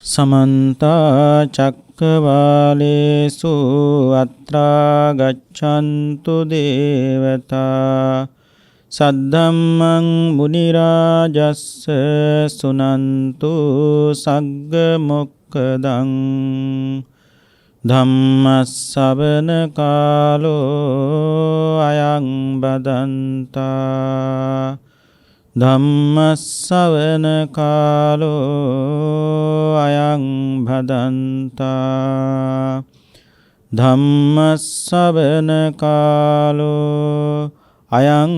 समन्त चक्रवालेषु अत्रा गच्छन्तु देवता सद्धम्मं मुनिराजस्य सुनन्तु सग्गमुक्कदं धम्मස්සවන कालो अयं बदन्ता ධම්මස්සවන කාලෝ අයං භදන්තා ධම්මස්සවන කාලෝ අයං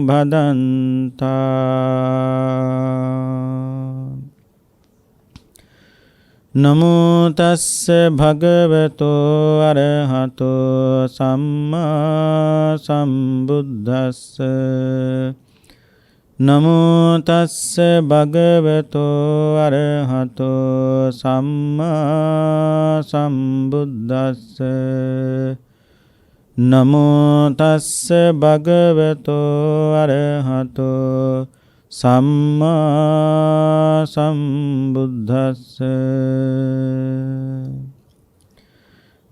භදන්තා නමෝ තස්ස භගවතෝ අරහතෝ සම්මා සම්බුද්දස්ස නමෝ තස්ස භගවතෝ අරහතෝ සම්මා සම්බුද්දස්ස නමෝ තස්ස භගවතෝ අරහතෝ සම්මා සම්බුද්දස්ස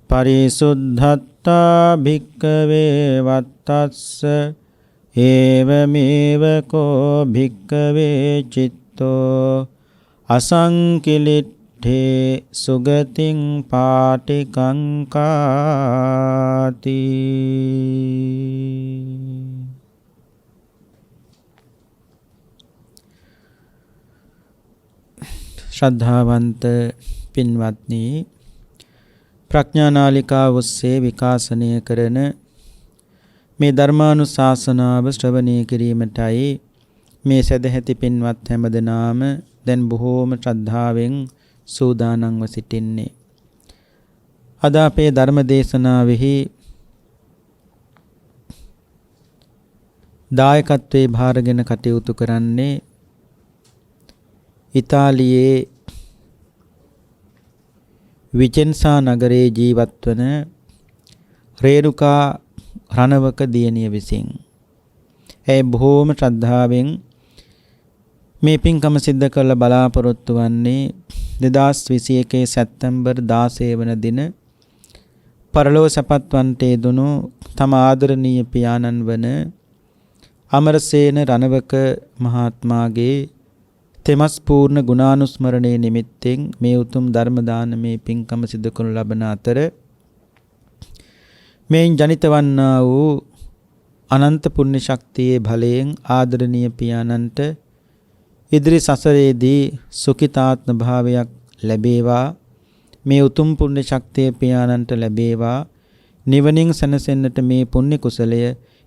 පරිසුද්ධත්තා භික්ඛවේ වත්තස්ස ඒවමේව කෝ භික්ඛවේ චිත්තෝ අසංකිලිට්ඨේ සුගතින් පාටිකංකාති. ශ්‍රද්ධාවන්ත පින්වත්නි, ප්‍රඥානාලිකාව ඔස්සේ විකාශනය කරන මේ ධර්මානුශාසනාව ශ්‍රවණය කිරීමටයි මේ සදැහැති පින්වත් හැමදෙනාම දැන් බොහෝම ශ්‍රද්ධාවෙන් සූදානම්ව සිටින්නේ. අද අපේ ධර්ම දේශනාවෙහි දායකත්වයේ භාරගෙන කටයුතු කරන්නේ ඉතාලියේ විචෙන්සා නගරයේ ජීවත් වන රේණුකා රණවක දියණිය විසින්. ඇය බොහෝම ශ්‍රද්ධාවෙන් මේ පින්කම සිද්ධ කළ බලාපොරොත්තු වන්නේ 2021 සැප්තැම්බර් 16 වන දින පරලොව සැපත් වන්ට යෙදුණු තම ආදරණීය පියාණන් වන අමරසේන රණවක මහත්මයාගේ තෙමස් පූර්ණ ගුණානුස්මරණයේ නිමිත්තෙන් මේ උතුම් ධර්ම දානමේ පින්කම සිදු කරනු ලබන අතර මේන් ජනිත වන්නා වූ අනන්ත පුණ්‍ය ශක්තියේ බලයෙන් ආදරණීය පියාණන්ට ඉදිරි සසරේදී සුඛිතාත්ම භාවයක් ලැබේවා. මේ උතුම් පුණ්‍ය ශක්තිය පියාණන්ට ලැබේවා. නිවනින් සැනසෙන්නට මේ පුණ්‍ය කුසලය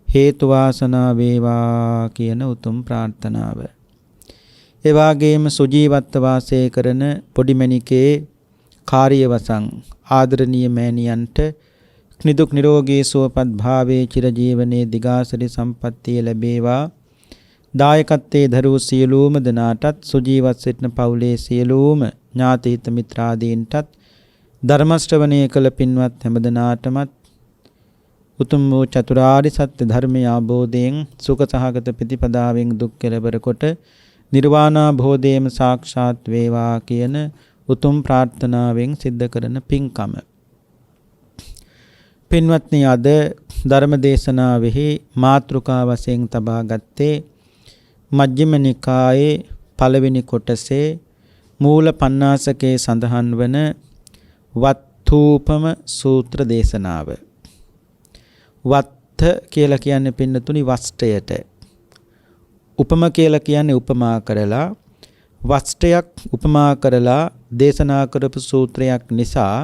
හේතු වාසනා වේවා කියන උතුම් ප්‍රාර්ථනාව. ඒ වගේම සුජීවත්ව වාසය කරන පොඩිමණිකේ කාර්යවසං ආදරණීය මෑණියන්ට නිදුක් නිරෝගී සුවපත් භාවයේ චිරජීවනයේ දිගාසරි සම්පන්නිය ලැබේවා. දායකත්වයේ දරූ සියලුම දෙනාටත් සුජීවත් සිටින පවුලේ සියලුම ඥාති හිත මිත්‍රාදීන්ටත් ධර්ම ශ්‍රවණය කළ පින්වත් හැමදෙනාටමත් උතුම් වූ චතුරාර්ය සත්‍ය ධර්මය අවබෝධයෙන් සුඛ සහගත ප්‍රතිපදාවෙන් දුක් කෙලවර කොට නිර්වාණ භෝධේම සාක්ෂාත් වේවා කියන උතුම් ප්‍රාර්ථනාවෙන් සිද්ධ කරන පින්කම. පින්වත්නි, අද ධර්ම දේශනාවෙහි මාතෘකා වශයෙන් තබා ගත්තේ මජ්ක්‍ධිම නිකායේ පළවෙනි කොටසේ මූල පඤ්ඤාසකේ සඳහන් වන වත්ථූපම සූත්‍ර දේශනාව. වත්ථ කියලා කියන්නේ පින්නතුනි වස්ත්‍රයට. උපම කියලා කියන්නේ උපමා කරලා, වස්ත්‍රයක් උපමා කරලා දේශනා කරපු සූත්‍රයක් නිසා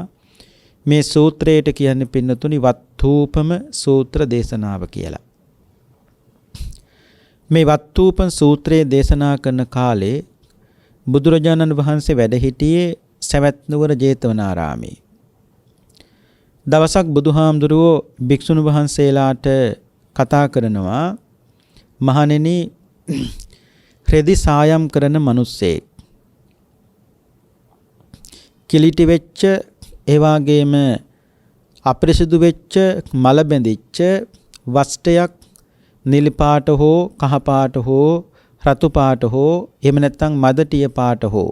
මේ සූත්‍රයට කියන්නේ පින්නතුනි වත්ථූපම සූත්‍ර දේශනාව කියලා. මේ වත්ථූපම සූත්‍රයේ දේශනා කරන කාලේ බුදුරජාණන් වහන්සේ වැඩ සිටියේ සවැත් නුවර ජේතවනාරාමේ. දවසක් බුදුහාමුදුරුවෝ භික්ෂුන් වහන්සේලාට කතා කරනවා, මහණෙනි, රෙදි සායම් කරන මිනිස්සෙක් කිලිටි වෙච්ච, ඒ වගේම අපිරිසිදු වෙච්ච, මල බැඳිච්ච වස්ත්‍රයක් නිල් පාට හෝ කහ පාට හෝ රතු පාට හෝ එහෙම නැත්නම් මදටිය පාට හෝ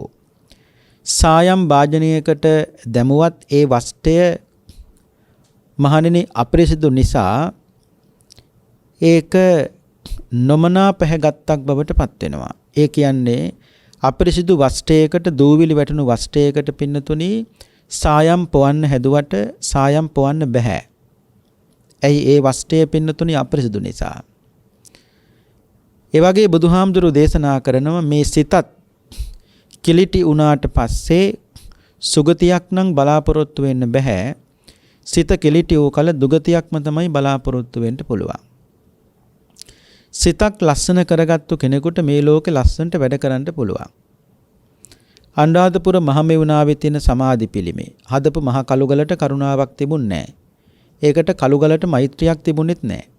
සායම් වාජනයකට දැමුවත් ඒ වස්ත්‍රය මහණෙනි අපිරිසිදු නිසා ඒක නොමනා පැහැගත්තක් බවට පත් වෙනවා. ඒ කියන්නේ අපිරිසිදු වස්ත්‍රයකට දූවිලි වැටුණු වස්ත්‍රයකට පින්නතුණි සායම් පොවන්න හැදුවට සායම් පොවන්න බෑ. ඇයි ඒ වස්ත්‍රය පින්නතුණි අපිරිසිදු නිසා. ඒ වගේ බුදුහාමුදුරු දේශනා කරනවා මේ සිතත් කිලිටි වුණාට පස්සේ සුගතියක් නම් බලාපොරොත්තු වෙන්න බෑ. සිත කිලිටි වූ කල දුගතියක්ම තමයි බලාපොරොත්තු වෙන්න පුළුවන්. සිතක් ලස්සන කරගත්තු කෙනෙකුට මේ ලෝකේ ලස්සනට වැඩ කරන්න පුළුවන්. අනුරාධපුර මහමෙවුනාවේ තියෙන සමාධි පිළිමේ හදපු මහ කළුගලට කරුණාවක් තිබුණේ නැහැ. ඒකට කළුගලට මෛත්‍රියක් තිබුණෙත් නැහැ.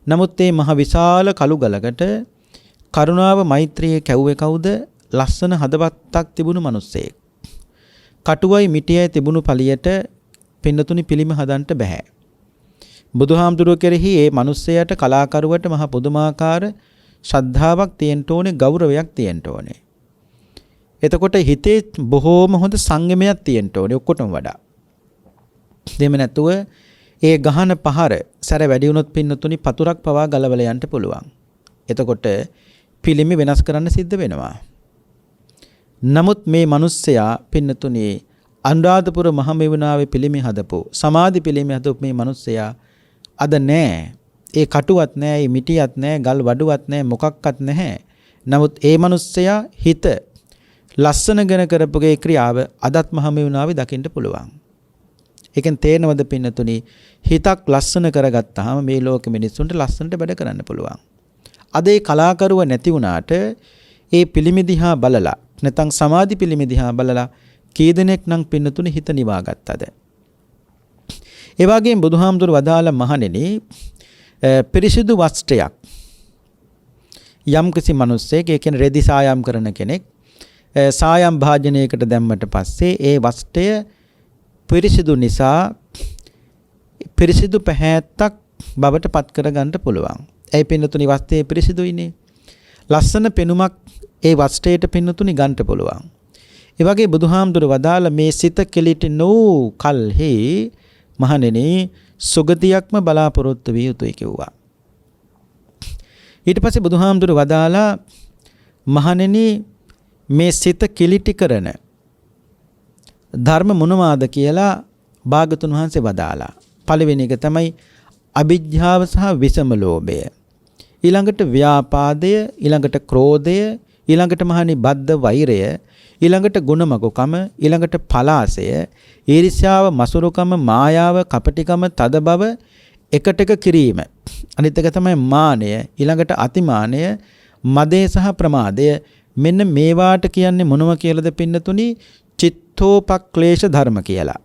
නමුත් මේ මහ විශාල කළුගලකට කරුණාව මෛත්‍රියේ කැවුවේ කවුද? ලස්සන හදවතක් තිබුණු මිනිස්සෙක්. කටුවයි මිටියයි තිබුණු පළියට පින්නතුනි පිළිම හදන්න බෑ. බුදුහාමුදුරුවෝ කෙරෙහි මේ මිනිස්සයාට කලාකරුවට මහ පුදුමාකාර ශ්‍රද්ධාවක් තියෙන්න ඕනේ, ගෞරවයක් තියෙන්න ඕනේ. එතකොට හිතේ බොහෝම හොඳ සංයමයක් තියෙන්න ඕනේ ඔක්කොටම වඩා. දෙම නැතුව ඒ ගහන පහර සැර වැඩි වුණොත් පින්නතුනි පතුරක් පවා ගලවලා යන්න පුළුවන්. එතකොට පිළිමි වෙනස් කරන්න සිද්ධ වෙනවා. නමුත් මේ මිනිස්සයා පින්නතුනි අනුරාධපුර මහමෙවුනාවේ පිළිමි හදපු සමාධි පිළිමි හදපු මේ මිනිස්සයා අද නෑ. ඒ කටුවත් නෑ, ඒ මිටියක් නෑ, ගල් වඩුවක් නෑ, මොකක්වත් නැහැ. නමුත් ඒ මිනිස්සයා හිත ලස්සන ගැන කරපුගේ ක්‍රියාව අදත් මහමෙවුනාවේ දකින්න පුළුවන්. ඒකෙන් තේනවද පින්නතුනි හිතක් ලස්සන කරගත්තාම මේ ලෝකෙ මිනිස්සුන්ට ලස්සනට වැඩ කරන්න පුළුවන්. අද ඒ කලාකරුව නැති වුණාට ඒ පිළිමි දිහා බලලා නැත්නම් සමාධි පිළිමි දිහා බලලා කී දෙනෙක් නම් පින්නතුනි හිත නිවා ගත්තද? ඒ වගේම බුදුහාමුදුරු වදාළ මහණෙනි පිරිසිදු වස්ත්‍රයක් යම් කිසි මිනිස්සෙක් ඒ කියන්නේ රෙදි සායම් කරන කෙනෙක් සායම් භාජනයකට දැම්මට පස්සේ ඒ වස්ත්‍රය පිරිසිදු නිසා පිරිසිදු පැහැත්තක් බවට පත් කරගන්න පුළුවන්. ඒ පින්නතුනි වස්ත්‍රයේ පිරිසිදුයිනේ. ලස්සන පෙනුමක් ඒ වස්ත්‍රයට පින්නතුනි ගන්න පුළුවන්. ඒ වගේ බුදුහාමුදුර වදාළ මේ සිත කෙලිටි නෝ කල්හි මහණෙනි සුගතියක්ම බලාපොරොත්තු විය යුතුයි කිව්වා. ඊට පස්සේ බුදුහාමුදුර වදාලා මහණෙනි මේ සිත කිලිටි කරන ධර්ම මොනවාද කියලා භාගතුන් වහන්සේ වදාලා. පළවෙනි එක තමයි අවිජ්ජාව සහ විසම ලෝභය. ඊළඟට ව්‍යාපාදය, ඊළඟට ක්‍රෝධය, ඊළඟට මහණි බද්ධ වෛරය, ඊළඟට ගුණමගුකම, ඊළඟට පලාසය, ඊර්ෂ්‍යාව, මසුරුකම, මායාව, කපටිකම, තදබව, එකට එක කිරීම. අනිත් එක තමයි මානය, ඊළඟට අතිමානය, මදේ සහ ප්‍රමාදය. මෙන්න මේවාට කියන්නේ මොනව කියලාද පින්නතුනි? චිත්තෝපක්ලේශ ධර්ම කියලා.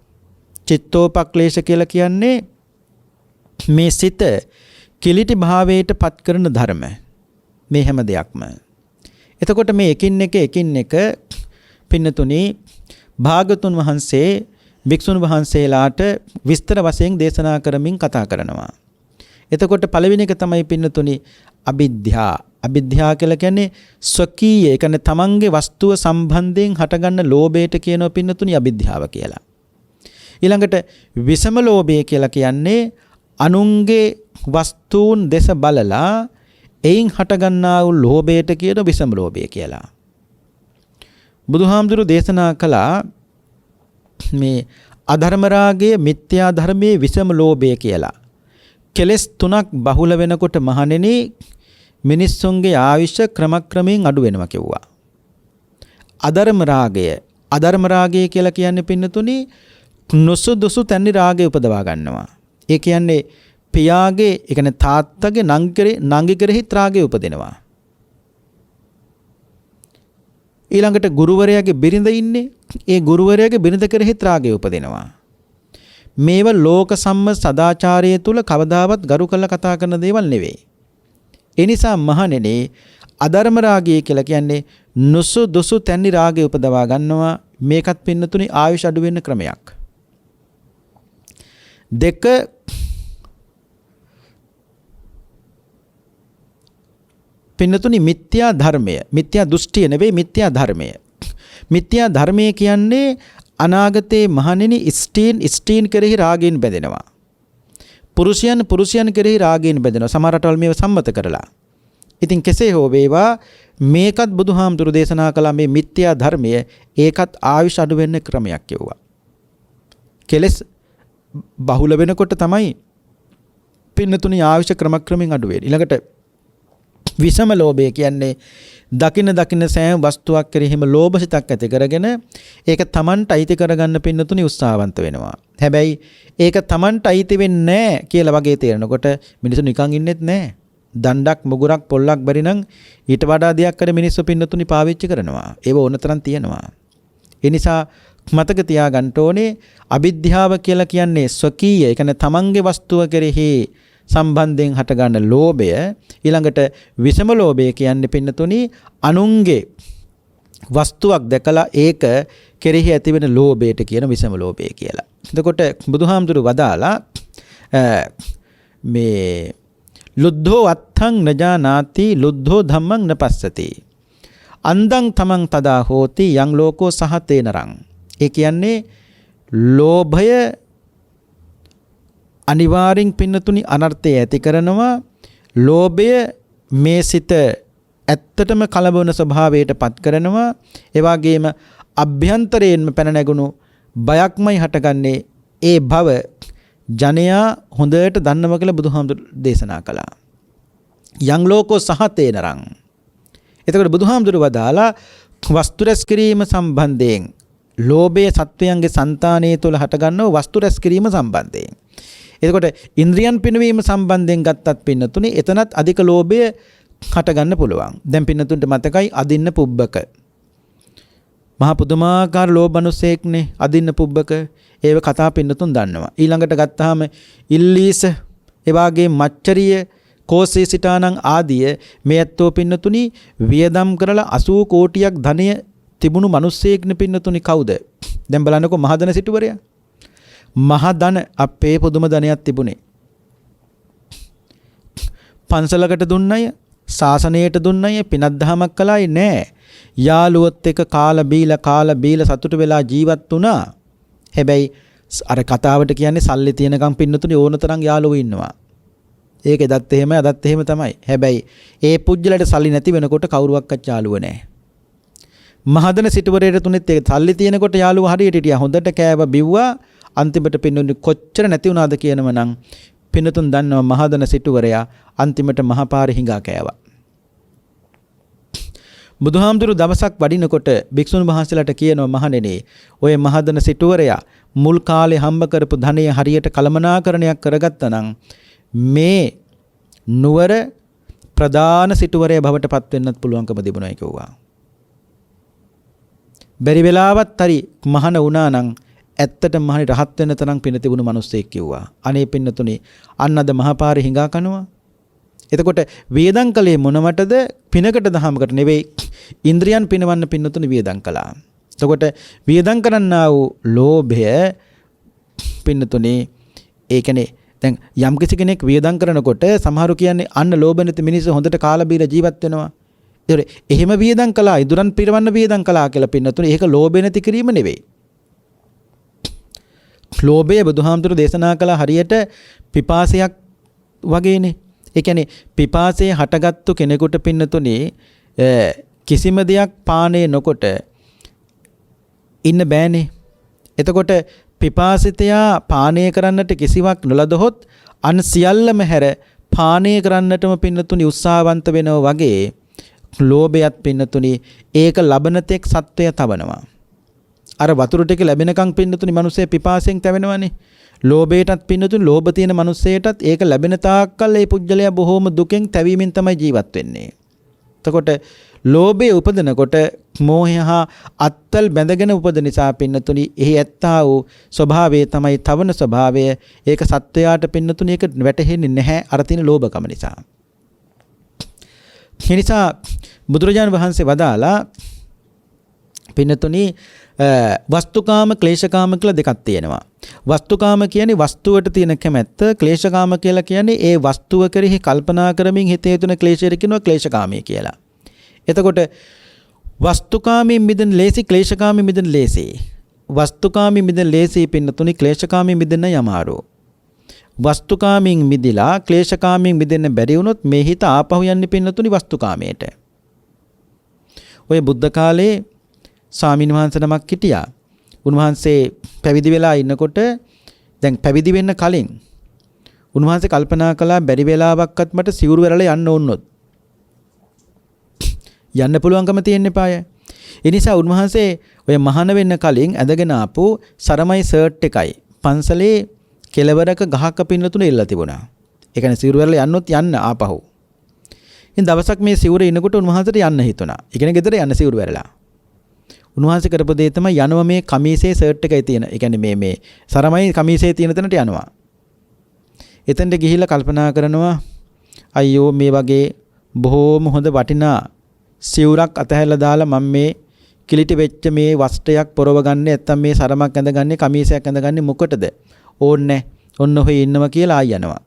චිත්තෝපක්ලේශ කියලා කියන්නේ මේ සිත කිලිටි භාවයට පත් කරන ධර්ම. මේ හැම දෙයක්ම. එතකොට මේ එකින් එක පින්නතුනි භාගතුන් වහන්සේ භික්ෂුන් වහන්සේලාට විස්තර වශයෙන් දේශනා කරමින් කතා කරනවා. එතකොට පළවෙනි එක තමයි පින්නතුනි අවිද්‍යා. අවිද්‍යා කියලා කියන්නේ ස්වකීය, ඒ කියන්නේ තමන්ගේ වස්තුව සම්බන්ධයෙන් හටගන්න ලෝභයට කියනවා පින්නතුනි අවිද්‍යාව කියලා. ඊළඟට විසම ලෝභය කියලා කියන්නේ අනුන්ගේ වස්තුන් දෙස බලලා එයින් හටගන්නා වූ ලෝභයට කියන විසම ලෝභය කියලා. බුදුහාමුදුරු දේශනා කළා මේ අධර්ම රාගය, මිත්‍යා ධර්මයේ විසම ලෝභය කියලා. කෙලස් තුනක් බහුල වෙනකොට මහණෙනි මිනිස්සුන්ගේ ආයුෂ ක්‍රමක්‍රමයෙන් අඩු වෙනවා කිව්වා. අධර්ම රාගය කියලා කියන්නේ පින්නතුනි නොසුදුසු තැනි රාගය උපදවා ගන්නවා. ඒ කියන්නේ පියාගේ, ඒ කියන්නේ තාත්තගේ නංගි කෙරෙහි රාගය උපදිනවා. ඊළඟට ගුරුවරයාගේ බිරිඳ ඉන්නේ, ඒ ගුරුවරයාගේ බිරිඳ කෙරෙහි රාගය උපදිනවා. මේව ලෝක සම්මත සදාචාරය තුල කවදාවත් ගරු කරලා කතා කරන දේවල් නෙවෙයි. ඒ නිසා මහණෙනි අධර්ම රාගය කියලා කියන්නේ නුසුදුසු තැනි රාගය උපදවා ගන්නවා. මේකත් පින්නතුනි ආයුෂ අඩු වෙන ක්‍රමයක්. දෙක පින්නතුනි මිත්‍යා ධර්මය, මිත්‍යා දෘෂ්ටිය නෙවෙයි මිත්‍යා ධර්මය. මිත්‍යා ධර්මයේ කියන්නේ අනාගතේ මහණෙනි ස්ත්‍රීන් කෙරෙහි රාගයෙන් බැඳෙනවා. පුරුෂයන් කෙරෙහි රාගයෙන් බැඳෙනවා. සමහර රටවල් මේව සම්මත කරලා. ඉතින් කෙසේ හෝ වේවා මේකත් බුදුහාමුදුරු දේශනා කළා මේ මිත්‍යා ධර්මය ඒකත් ආයුෂ අඩු වෙන්න ක්‍රමයක් කියුවා. කෙලස් බහුල වෙනකොට තමයි පින්නතුණි ආයුෂ ක්‍රමක්‍රමෙන් අඩු වෙන්නේ. ඊළඟට විෂම ලෝභය කියන්නේ දකින සෑම වස්තුවක් කෙරෙහිම ලෝභසිතක් ඇති කරගෙන ඒක Tamanට අයිති කරගන්න පින්නතුණි උත්සාහවන්ත වෙනවා. හැබැයි ඒක Tamanට අයිති වෙන්නේ නැහැ කියලා වගේ තේරෙනකොට මිනිස්සු නිකන් ඉන්නෙත් නැහැ. දණ්ඩක් මුගුරක් පොල්ලක් බැරි නම් ඊට වඩා දෙයක් කර මිනිස්සු පින්නතුණි පාවිච්චි කරනවා. ඒව ඕනතරම් තියෙනවා. ඒ නිසා මතක තියාගන්න ඕනේ අවිද්‍යාව කියලා කියන්නේ ස්වකීය, ඒ කියන්නේ තමන්ගේ වස්තුව කෙරෙහි සම්බන්ධයෙන් හටගන්න ලෝභය. ඊළඟට විෂම ලෝභය කියන්නේ පින්නතුණි අනුන්ගේ වස්තුවක් දැකලා ඒක කෙරෙහි ඇතිවෙන ලෝභයට කියන විෂම ලෝභය කියලා. එතකොට බුදුහාමුදුරු වදාලා මේ ලුද්ධෝ අත්තං නජානාති ලුද්ධෝ ධම්මං නපස්සති අන්දං තමං තදා හෝති යං ලෝකෝ සහතේනරං. ඒ කියන්නේ ලෝභය අනිවාර්යෙන් පින්නතුනි අනර්ථය ඇති කරනවා. ලෝභය මේ සිත ඇත්තටම කලබවන ස්වභාවයට පත් කරනවා. ඒ වගේම අභ්‍යන්තරයෙන්ම පැන නැගුණු බයක්මයි හටගන්නේ. ඒ භව ජනයා හොඳට දන්නවා කියලා බුදුහාමුදුරු දේශනා කළා. යං ලෝකෝ සහතේනරං. එතකොට බුදුහාමුදුරු වදාලා වස්තු රැස් කිරීම සම්බන්ධයෙන් ලෝභය සත්වයන්ගේ సంతානයේ තුල හටගන්නව වස්තු රැස් කිරීම සම්බන්ධයෙන්. එතකොට ඉන්ද්‍රියන් පිනවීම සම්බන්ධයෙන් ගත්තත් පින්නතුනි එතනත් අධික ලෝභය හටගන්න පුළුවන්. දැන් පින්නතුන්ට මතකයි අදින්න පුබ්බක. මහා පුදුමාකාර ලෝභනුසේක්නේ අදින්න පුබ්බක. ඒව කතා පින්නතුන් දන්නවා. ඊළඟට ගත්තාම ඉල්ලීස, ඒ වගේ මච්චරිය, කෝසේ සිටානං ආදිය මේ ඇත්තෝ පින්නතුනි වියදම් කරලා 80 කෝටියක් ධනය තිබුණු මිනිස්සෙක්නේ පින්නතුනි කවුද? දැන් බලන්නකෝ මහදන සිටුවරයා. මහදන අපේ පුදුම ධනයක් තිබුණේ. පන්සලකට දුන්නය, ශාසනයට දුන්නය, පිනක් දහමක් කළායි නෑ. යාළුවොත් එක කාලා බීලා සතුටු වෙලා ජීවත් වුණා. හැබැයි අර කතාවට කියන්නේ සල්ලි තියෙනකම් පින්නතුනි ඕන තරම් යාළුවෝ ඉන්නවා. ඒක එදත් එහෙමයි අදත් එහෙම තමයි. හැබැයි ඒ පුජ්‍යලට සල්ලි නැති වෙනකොට කවුරුවක්වත් යාළුව නැහැ. මහදන සිටුවරයට තුනෙත් ඒක සල්ලි තියෙනකොට යාළුව හරියට හිටියා. හොඳට කෑව බිව්වා. අන්තිමට පින්නතුනි කොච්චර නැති වුණාද කියනම නම් පින්නතුන් දන්නවා මහදන සිටුවරයා අන්තිමට මහපාරේ හිඟා කෑවා. බුදුහාමුදුරු දවසක් වඩිනකොට භික්ෂුන් වහන්සේලාට කියනවා මහණෙනි ඔය මහදන සිටුවරයා මුල් කාලේ හම්බ කරපු ධනය හරියට කළමනාකරණයක් කරගත්තා නම් මේ නුවර ප්‍රධාන සිටුවරයා බවට පත් වෙන්නත් පුළුවන්කම තිබුණා කිව්වා. බැරි වෙලාවත් හරි මහණ වුණා නම් ඇත්තටම මහණි රහත් වෙන්න තරම් පින තිබුණු මිනිස්සෙක් කිව්වා. අනේ පින්නතුනි අන්න අද මහපාරේ හිඟා කනවා. එතකොට වියදම් කලේ මොනවටද? පිනකට දහමකට නෙවෙයි. ඉන්ද්‍රියන් පිනවන්න පින්නතුනි වියදම් කළා. එතකොට වියදම් කරන්නා වූ ලෝභය පින්නතුනි ඒ කියන්නේ දැන් යම් කිසි කෙනෙක් වියදම් කරනකොට සමහරු කියන්නේ අන්න ලෝභ නැති මිනිස්සු හොඳට කාලා බීලා ජීවත් වෙනවා. ඒතකොට එහෙම වියදම් කළා, ඉදුරන් පිරවන්න වියදම් කළා කියලා පින්නතුනි ඒක ලෝභය නැති කිරීම නෙවෙයි. ලෝභය බුදුහාමුදුරු දේශනා කළ හරියට පිපාසයක් වගේනේ. ඒ කියන්නේ පිපාසයේ හටගත්තු කෙනෙකුට පින්නතුනි කිසිම දෙයක් පානය නොකොට ඉන්න බෑනේ. එතකොට පිපාසිතයා පානය කරන්නට කිසිවක් නොලදහොත් අන් සියල්ලම හැර පානය කරන්නටම පින්නතුනි උත්සාහවන්ත වෙනවා වගේ ලෝභයත් පින්නතුනි ඒක ලබන තෙක් සත්වය තවනවා. අර වතුර ටික ලැබෙනකන් පින්නතුනි මිනිස්සේ පිපාසයෙන් තැවෙනවනේ. ලෝභයටත් පින්නතුනි ලෝභ තියෙන මිනිස්සෙටත් ඒක ලැබෙන තාක්කල් ඒ පුජ්‍යලයා බොහොම දුකෙන් තැවීමෙන් තමයි ජීවත් වෙන්නේ. එතකොට ලෝභය උපදිනකොට මෝහය හා අත්තල් බැඳගෙන උපදින නිසා පින්නතුනි එහි ඇත්තා වූ ස්වභාවය තමයි තවන ස්වභාවය. ඒක සත්වයාට පින්නතුනි ඒක වැටහෙන්නේ නැහැ අර තියෙන ලෝභකම නිසා. ඒ නිසා බුදුරජාණන් වහන්සේ වදාලා පින්නතුනි වස්තුකාම ක්ලේශකාම කියලා දෙකක් තියෙනවා. වස්තුකාම කියන්නේ වස්තුවට තියෙන කැමැත්ත, ක්ලේශකාම කියලා කියන්නේ ඒ වස්තුව කෙරෙහි කල්පනා කරමින් හිතේ තුන ක්ලේශයට කියනවා ක්ලේශකාමී කියලා. එතකොට වස්තුකාමයෙන් මිදෙන ලේසි ක්ලේශකාමයෙන් මිදෙන ලේසි. වස්තුකාමයෙන් මිදෙන ලේසි පින්නතුනි ක්ලේශකාමයෙන් මිදෙන්න යමාරු. වස්තුකාමයෙන් මිදිලා ක්ලේශකාමයෙන් මිදෙන්න බැරි වුණොත් මේ හිත ආපහු යන්නේ පින්නතුනි වස්තුකාමයට. ඔය බුද්ධ කාලේ ස්වාමීන් වහන්සේ නමක් හිටියා. උන්වහන්සේ පැවිදි වෙලා ඉන්නකොට දැන් පැවිදි වෙන්න කලින් උන්වහන්සේ කල්පනා කළා බැරි වෙලාවක්වත් මට සිවුරු වැරලා යන්න ඕනොත් යන්න පුළුවන්කම තියෙන්න එපාය. ඒ නිසා උන්වහන්සේ ඔය මහාන වෙන්න කලින් ඇඳගෙන ආපු සරමයි ෂර්ට් එකයි පන්සලේ කෙළවරක ගහක පින්නතුනේ ඉල්ලලා තිබුණා. ඒ කියන්නේ සිවුරු වැරලා යන්නොත් යන්න ආපහු. ඉතින් දවසක් මේ සිවුර ඉනකොට උන්වහන්සේට යන්න හිතුණා. ඒ කියන්නේ ගෙදර යන්න සිවුරු වැරලා. උන්වහන්සේ කරපු දේ තමයි යනවා මේ කමීසේ ෂර්ට් එකයි තියෙන. ඒ කියන්නේ මේ සරමයි කමීසේ තියෙන තැනට යනවා. එතෙන්ට ගිහිල්ලා කල්පනා කරනවා අයියෝ මේ වගේ බොහෝම හොඳ වටිනා සිවුරක් අතහැරලා දාලා මම මේ කිලිටි වෙච්ච මේ වස්ත්‍රයක් පොරව ගන්න නැත්තම් මේ සරමක් ඇඳගන්නේ කමීසයක් ඇඳගන්නේ මොකටද? ඕන්නේ ඔන්න ඔහේ ඉන්නවා කියලා ආයි යනවා.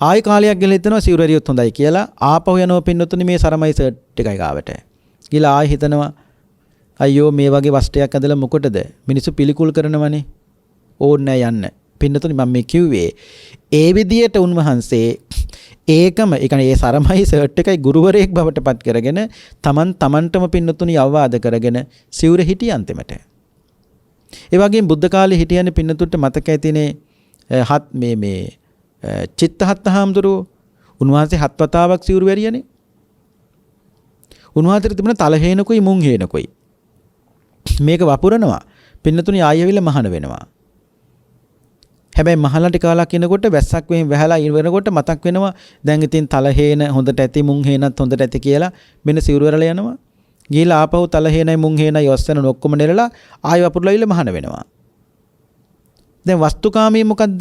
ආයි කාලයක් ගිහලා හිතනවා සිවුර හරියොත් හොඳයි කියලා ආපහු යනවා පින්නතුනේ මේ සරමයි ෂර්ට් එකයි ගාවට. ගිහලා ආයි හිතනවා අයියෝ මේ වගේ වස්ත්‍රයක් ඇඳලා මොකටද? මිනිස්සු පිළිකුල් කරනවනේ. ඕන්නේ යන්න. පින්නතුනේ මම මේ කිව්වේ ඒ විදියට උන්වහන්සේ ඒකම ඒ කියන්නේ ඒ සරමයි ෂර්ට් එකයි ගුරුවරයෙක් බවට පත් කරගෙන තමන්ටම පින්නතුනේ අවවාද කරගෙන සිවුර හිටිය අන්තිමට. ඒ වගේම බුද්ධ කාලේ හිටියනේ පින්නතුන්ට මතකයි තියෙන්නේ හත් මේ චිත්තහත් හාමුදුරුවෝ උන්වහන්සේ හත් වතාවක් සිවුරු වැරියනේ. උන්වහන්සේට තිබුණ තල හේනකුයි මුං හේනකුයි. මේක වපුරනවා. පින්නතුනේ ආයෙවිල මහාන වෙනවා. හැබැයි මහලට කාලක් ඉනකොට වැස්සක් වෙමින් වැහලා ඉවරනකොට මතක් වෙනවා දැන් ඉතින් තල හේන හොඳට ඇති මුං හේනත් හොඳට ඇති කියලා මෙන්න සිවුරු වැරලා යනවා. ගිහලා ආපහු තල හේනයි මුං හේනයි ඔස්සන ඔක්කොම නෙරලා ආයෙ වපුරලා ඉල මහාන වෙනවා. දැන් වස්තුකාමී මොකද්ද?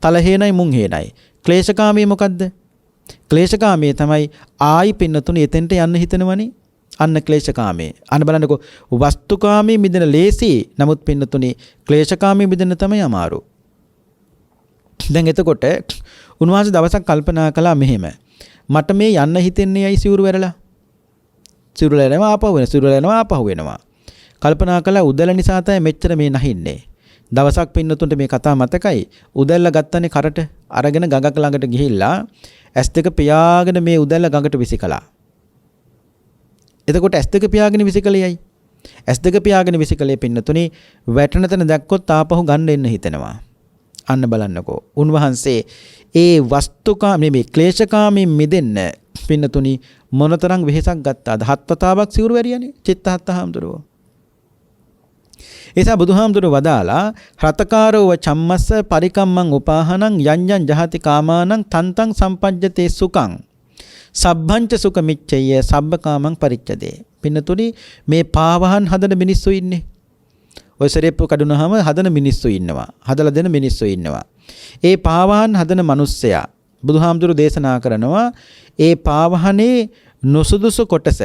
තල හේනයි මුං හේනයි. ක්ලේශකාමී මොකද්ද? ක්ලේශකාමී තමයි ආයි පින්නතුනේ එතෙන්ට යන්න හිතනවනේ. අන්න ක්ලේශකාමී. අන්න බලන්නකෝ වස්තුකාමී මිදෙන ලේසි. නමුත් පින්නතුනේ ක්ලේශකාමී මිදෙන තමයි අමාරු. දැන් එතකොට උන්වහන්සේ දවසක් කල්පනා කළා මෙහෙම. මට මේ යන්න හිතෙන්නේ ඇයි සිවුරු වැරලා? සිවුරු වැරෙනවා ආපහු වෙනවා. සිවුරු වැරෙනවා ආපහු වෙනවා. කල්පනා කළා උදැල්ල නිසා තමයි මෙච්චර මේ නැහින්නේ. දවසක් පින්නතුන්ට මේ කතාව මතකයි. උදැල්ල ගත්තනේ කරට අරගෙන ගඟක ළඟට ගිහිල්ලා ඇස් දෙක පියාගෙන මේ උදැල්ල ගඟට විසිකලා. එතකොට ඇස් දෙක පියාගෙන විසිකලෙයි. ඇස් දෙක පියාගෙන විසිකලේ පින්නතුනේ වැටෙන තැන දැක්කොත් ආපහු ගන්න එන්න හිතෙනවා. අන්න බලන්නකෝ. උන්වහන්සේ ඒ වස්තුකාමී මේ ක්ලේශකාමී මිදෙන්න පින්නතුනි මොනතරම් වෙහෙසක් ගත්තාද? හත් වතාවක් සිවුරු වැරියනේ චිත්තහත් හාමුදුරුවෝ. ඒසා බුදුහාමුදුරුවෝ වදාලා රතකාරෝව චම්මස්ස පරිකම්මං උපාහනං යඤ්ඤං ජහති කාමානං තන්තං සම්පජ්ජතේ සුඛං සබ්බංච සුඛ මිච්ඡය සබ්බකාමං පරිච්ඡදේ. පින්නතුනි මේ පාවහන් හදන මිනිස්සු ඉන්නේ. ඔය සරේප්පු කඩුනහම හදන මිනිස්සු ඉන්නවා. හදලා දෙන මිනිස්සු ඉන්නවා. ඒ පාවහන් හදන මිනිස්සයා බුදුහාමුදුරුවෝ දේශනා කරනවා ඒ පාවහනේ නොසුදුසු කොටස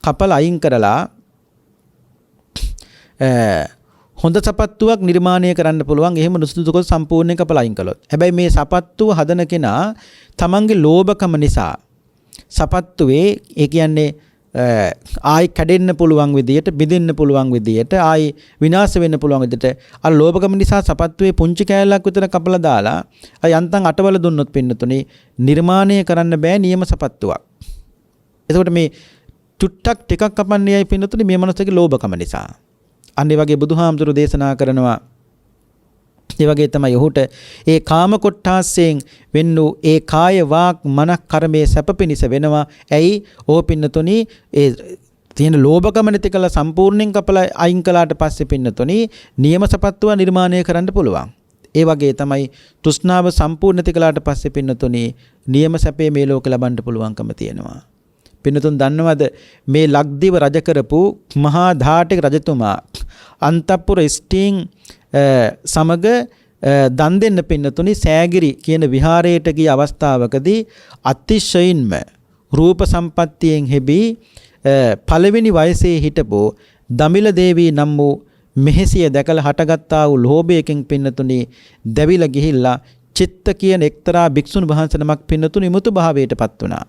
කපල අයින් කරලා හොඳ සපත්තුවක් නිර්මාණය කරන්න පුළුවන්. එහෙම නුසුදුසු කොටස සම්පූර්ණයෙන් කපලා අයින් කළොත්. හැබැයි මේ සපත්තුව හදන කෙනා තමන්ගේ ලෝභකම නිසා සපත්තුවේ ඒ කියන්නේ ආයි කැඩෙන්න පුළුවන් විදියට, බිඳෙන්න පුළුවන් විදියට, ආයි විනාශ වෙන්න පුළුවන් විදියට අර ලෝභකම නිසා සපත්තුවේ පුංචි කෑල්ලක් විතර කපලා දාලා අය යන්තම් අටවල දුන්නොත් පින්නතුනේ නිර්මාණය කරන්න බෑ නියම සපත්තුවක්. එතකොට මේ චුට්ටක් ටිකක් කපන්නේයි පින්නතුනේ මේ මනසගේ ලෝභකම නිසා. අන්න ඒ වගේ බුදුහාමුදුරු දේශනා කරනවා. ඒ වගේ තමයි ඔහුට ඒ කාම කොට්ටාසයෙන් වෙන්නු ඒ කාය වාක් මන කර්මයේ සැප පිනිස වෙනවා. ඇයි? ඕ පින්නතුනි ඒ තියෙන ලෝභකම නැති කළ සම්පූර්ණයෙන් කපලා අයින් කළාට පස්සේ පින්නතුනි නියම සපත්තුව නිර්මාණය කරන්න පුළුවන්. ඒ වගේ තමයි තෘෂ්ණාව සම්පූර්ණ නැති කළාට පස්සේ පින්නතුනි නියම සැපේ මේ ලෝකේ ලබන්න පුළුවන්කම තියෙනවා. පින්නතුන් දන්නවද මේ ලක්දිව රජ කරපු මහා ධාටික රජතුමා අන්තපුර ස්ටිං සමග දන් දෙන්න පින්නතුනි සෑගිරි කියන විහාරයට ගිය අවස්ථාවකදී අතිශයින්ම රූප සම්පත්තියෙන් හෙබි පළවෙනි වයසේ හිටපු දමිල දේවී නම් වූ මෙහෙසිය දැකලා හටගත්තා වූ ලෝභයකින් පින්නතුනි දැවිලා ගිහිල්ලා චිත්ත කියන එක්තරා භික්ෂුන් වහන්සේ නමක් පින්නතුනි මුතු භාවයටපත් වුණා.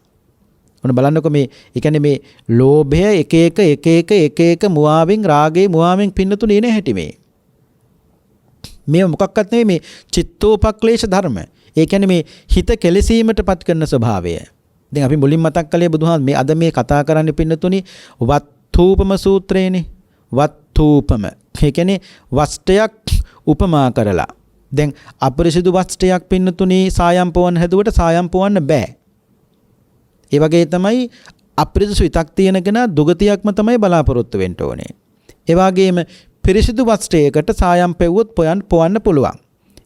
ඔන්න බලන්නකො මේ ඒ කියන්නේ මේ ලෝභය එක එක මුවාවෙන් රාගේ මුවාවෙන් පින්නතුනේ එන හැටි මේ මොකක්වත් නෙවෙයි මේ චිත්තෝපක්ලේශ ධර්ම. ඒ කියන්නේ මේ හිත කෙලසීමටපත් කරන ස්වභාවය. දැන් අපි මුලින් මතක් කළේ බුදුහාම මේ අද මේ කතා කරන්නේ පින්නතුනි වත්ථූපම සූත්‍රයේනේ. වත්ථූපම. ඒ කියන්නේ වස්ත්‍රයක් උපමා කරලා. දැන් අපරිසිදු වස්ත්‍රයක් පින්නතුනි සායම් පොවන්න හැදුවට සායම් පොවන්න බෑ. ඒ වගේ තමයි අපරිසිදු හිතක් තියෙන කෙනා දුගතියක්ම තමයි බලාපොරොත්තු වෙන්න ඕනේ. ඒ වගේම පිරිසිදු වස්ත්‍රයකට සායම් පෙව්වොත් පොවන්න පුළුවන්.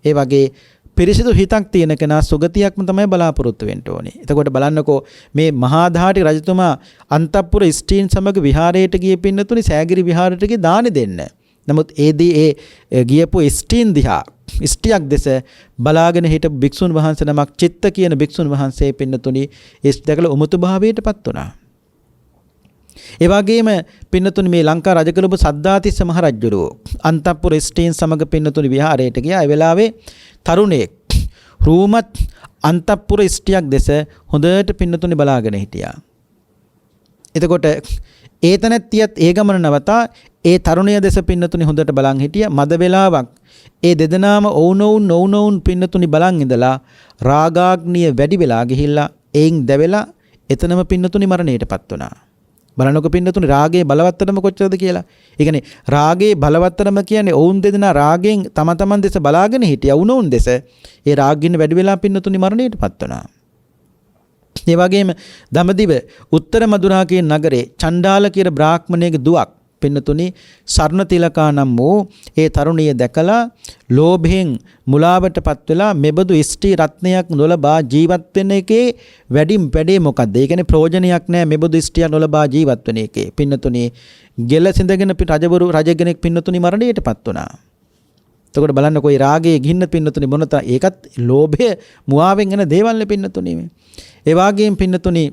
ඒ වගේ පිරිසිදු හිතක් තියෙන කෙනා සුගතියක්ම තමයි බලාපොරොත්තු වෙන්න ඕනේ. එතකොට බලන්නකෝ මේ මහාධාටි රජතුමා අන්තපුර ස්ත්‍රීන් සමග විහාරයට ගිය පින්නතුනි සෑගිරි විහාරයට ගිය දාන දෙන්න. නමුත් ඒදී ඒ ගියපු ස්ත්‍රීන් දිහා ස්ත්‍රියක් දෙස බලාගෙන හිටපු භික්ෂුන් වහන්සේ නමක් චිත්ත කියන භික්ෂුන් වහන්සේ පින්නතුනි ඒ දැකලා උමුතු භාවයටපත් වුණා. ඒ වගේම පින්නතුනි මේ ලංකා රජ කළපු සද්ධාතිස්ස මහ රජුරෝ අන්තපුර ස්ත්‍රීන් සමග පින්නතුනි විහාරයට ගියා. ඒ වෙලාවේ තරුණයෙක් රූමත් අන්තපුර ස්ත්‍රියක් දෙස හොඳට පින්නතුනි බලාගෙන හිටියා. එතකොට ඒ තැනැත්තියත් ඒ ගමන නවතා ඒ තරුණය දෙස පින්නතුනි හොඳට බලන් හිටියා. මද වේලාවක් ඒ දෙදෙනාම ඔවුනොවුන් පින්නතුනි බලන් ඉඳලා රාගාග්නිය වැඩි වෙලා ගිහිල්ලා එයින් දැවෙලා එතනම පින්නතුනි මරණයටපත් වුණා. බලනකො පින්නතුනි රාගයේ බලවත්තරම කොච්චරද කියලා. ඒ කියන්නේ රාගයේ බලවත්තරම කියන්නේ ඔවුන් දෙදෙනා රාගයෙන් තම තමන් දෙස බලාගෙන හිටියා. වුණොවුන් දෙස ඒ රාගින්න වැඩි වෙලා පින්නතුනි මරණයටපත් වුණා. ඒ වගේම දඹදිව උත්තර මදුරා කියන නගරේ චණ්ඩාල කියන බ්‍රාහ්මණයෙකුගේ දුවක් පින්නතුනි සර්ණතිලකා නම් වූ ඒ තරුණිය දැකලා ලෝභයෙන් මුලාවටපත් වෙලා මෙබඳු ස්ත්‍රී රත්නයක් නොලබා ජීවත් වෙන එකේ වැඩේ මොකද්ද? ඒ කියන්නේ ප්‍රයෝජනයක් නැහැ මෙබඳු ස්ත්‍රියක් නොලබා ජීවත් වෙන එකේ. පින්නතුනි ගෙල සිඳගෙන රජවරු රජගෙනෙක් පින්නතුනි මරණයටපත් වුණා. එතකොට බලන්න කොයි රාගයේ ගින්න පින්නතුනි මොනතර ඒකත් ලෝභය මුවාවෙන් එන දේවල් පින්නතුනි මේ. ඒ වගේම පින්නතුනි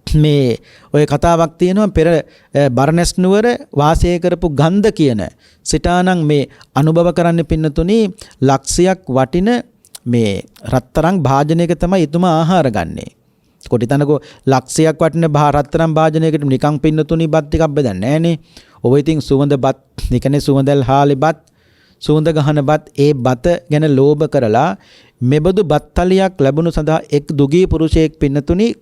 මේ ඔය කතාවක් තියෙනවා පෙර බර්ණස් නුවර වාසය කරපු ගන්ධ කියන සිතානන් මේ අනුභව කරන්න පින්නතුනි ලක්ෂයක් වටින මේ රත්තරන් භාජනයක තමයි එතුමා ආහාර ගන්නේ. කොටිතනකෝ ලක්ෂයක් වටින රත්තරන් භාජනයකට නිකන් පින්නතුනි බත් ටිකක් බෙදන්නේ නැහනේ. ඔබ ඉතින් සුවඳ බත්, නිකනේ සුවඳල් හාලේ බත්, සුවඳ ගහන බත් ඒ බත ගැන ලෝභ කරලා මෙබඳු බත්තලියක් ලැබුණු සඳහා එක් දුගී පුරුෂයෙක් පින්නතුනි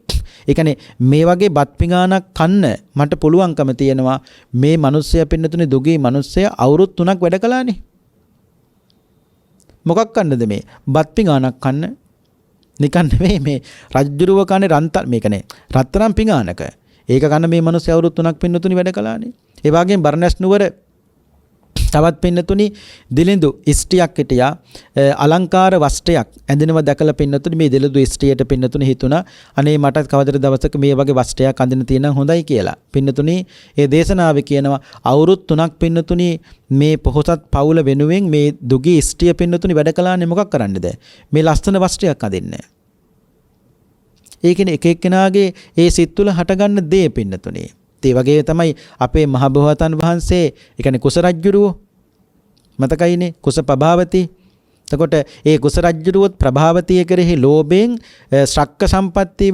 ඒ කියන්නේ මේ වගේ බත් පිඟානක් කන්න මට පුළුවන්කම තියෙනවා. මේ මිනිස්සයා පින්නතුනේ දුගී මිනිස්සයා අවුරුදු 3ක් වැඩ කළානේ. මොකක් කන්නද මේ? බත් පිඟානක් කන්න. නිකන් නෙමෙයි මේ රජ්ජුරුව කන්නේ මේකනේ රත්තරන් පිඟානක. ඒක කන්න මේ මිනිස්සයා අවුරුදු 3ක් පින්නතුනේ වැඩ කළානේ. ඒ වගේම බර්ණස් නුවර තවත් පින්නතුනි දිලිඳු ස්ත්‍රියක් හිටියා. අලංකාර වස්ත්‍රයක් ඇඳිනවා දැකලා පින්නතුනි මේ දිලිඳු ස්ත්‍රියට පින්නතුනි හිතුණා අනේ මටත් කවදද දවසක මේ වගේ වස්ත්‍රයක් අඳින්න තියෙනම් හොඳයි කියලා. පින්නතුනි ඒ දේශනාවේ කියනවා අවුරුදු 3ක් පින්නතුනි මේ පොහොසත් පවුල වෙනුවෙන් මේ දුගී ස්ත්‍රිය පින්නතුනි වැඩ කළානේ මොකක් කරන්නද? මේ ලස්සන වස්ත්‍රයක් අඳින්න. ඒ කියන්නේ එක එක්කෙනාගේ ඒ සිත් තුළ හටගන්න දේ පින්නතුනි. ඒ වගේ තමයි අපේ මහ බෝසතාණන් වහන්සේ ඒ කියන්නේ කුස රජුරුව මතකයිනේ කුස ප්‍රභාවති. එතකොට ඒ කුස රජුරුවත් ප්‍රභාවතිය කෙරෙහි ලෝභයෙන් ශ්‍රක්ක සම්පත්තිය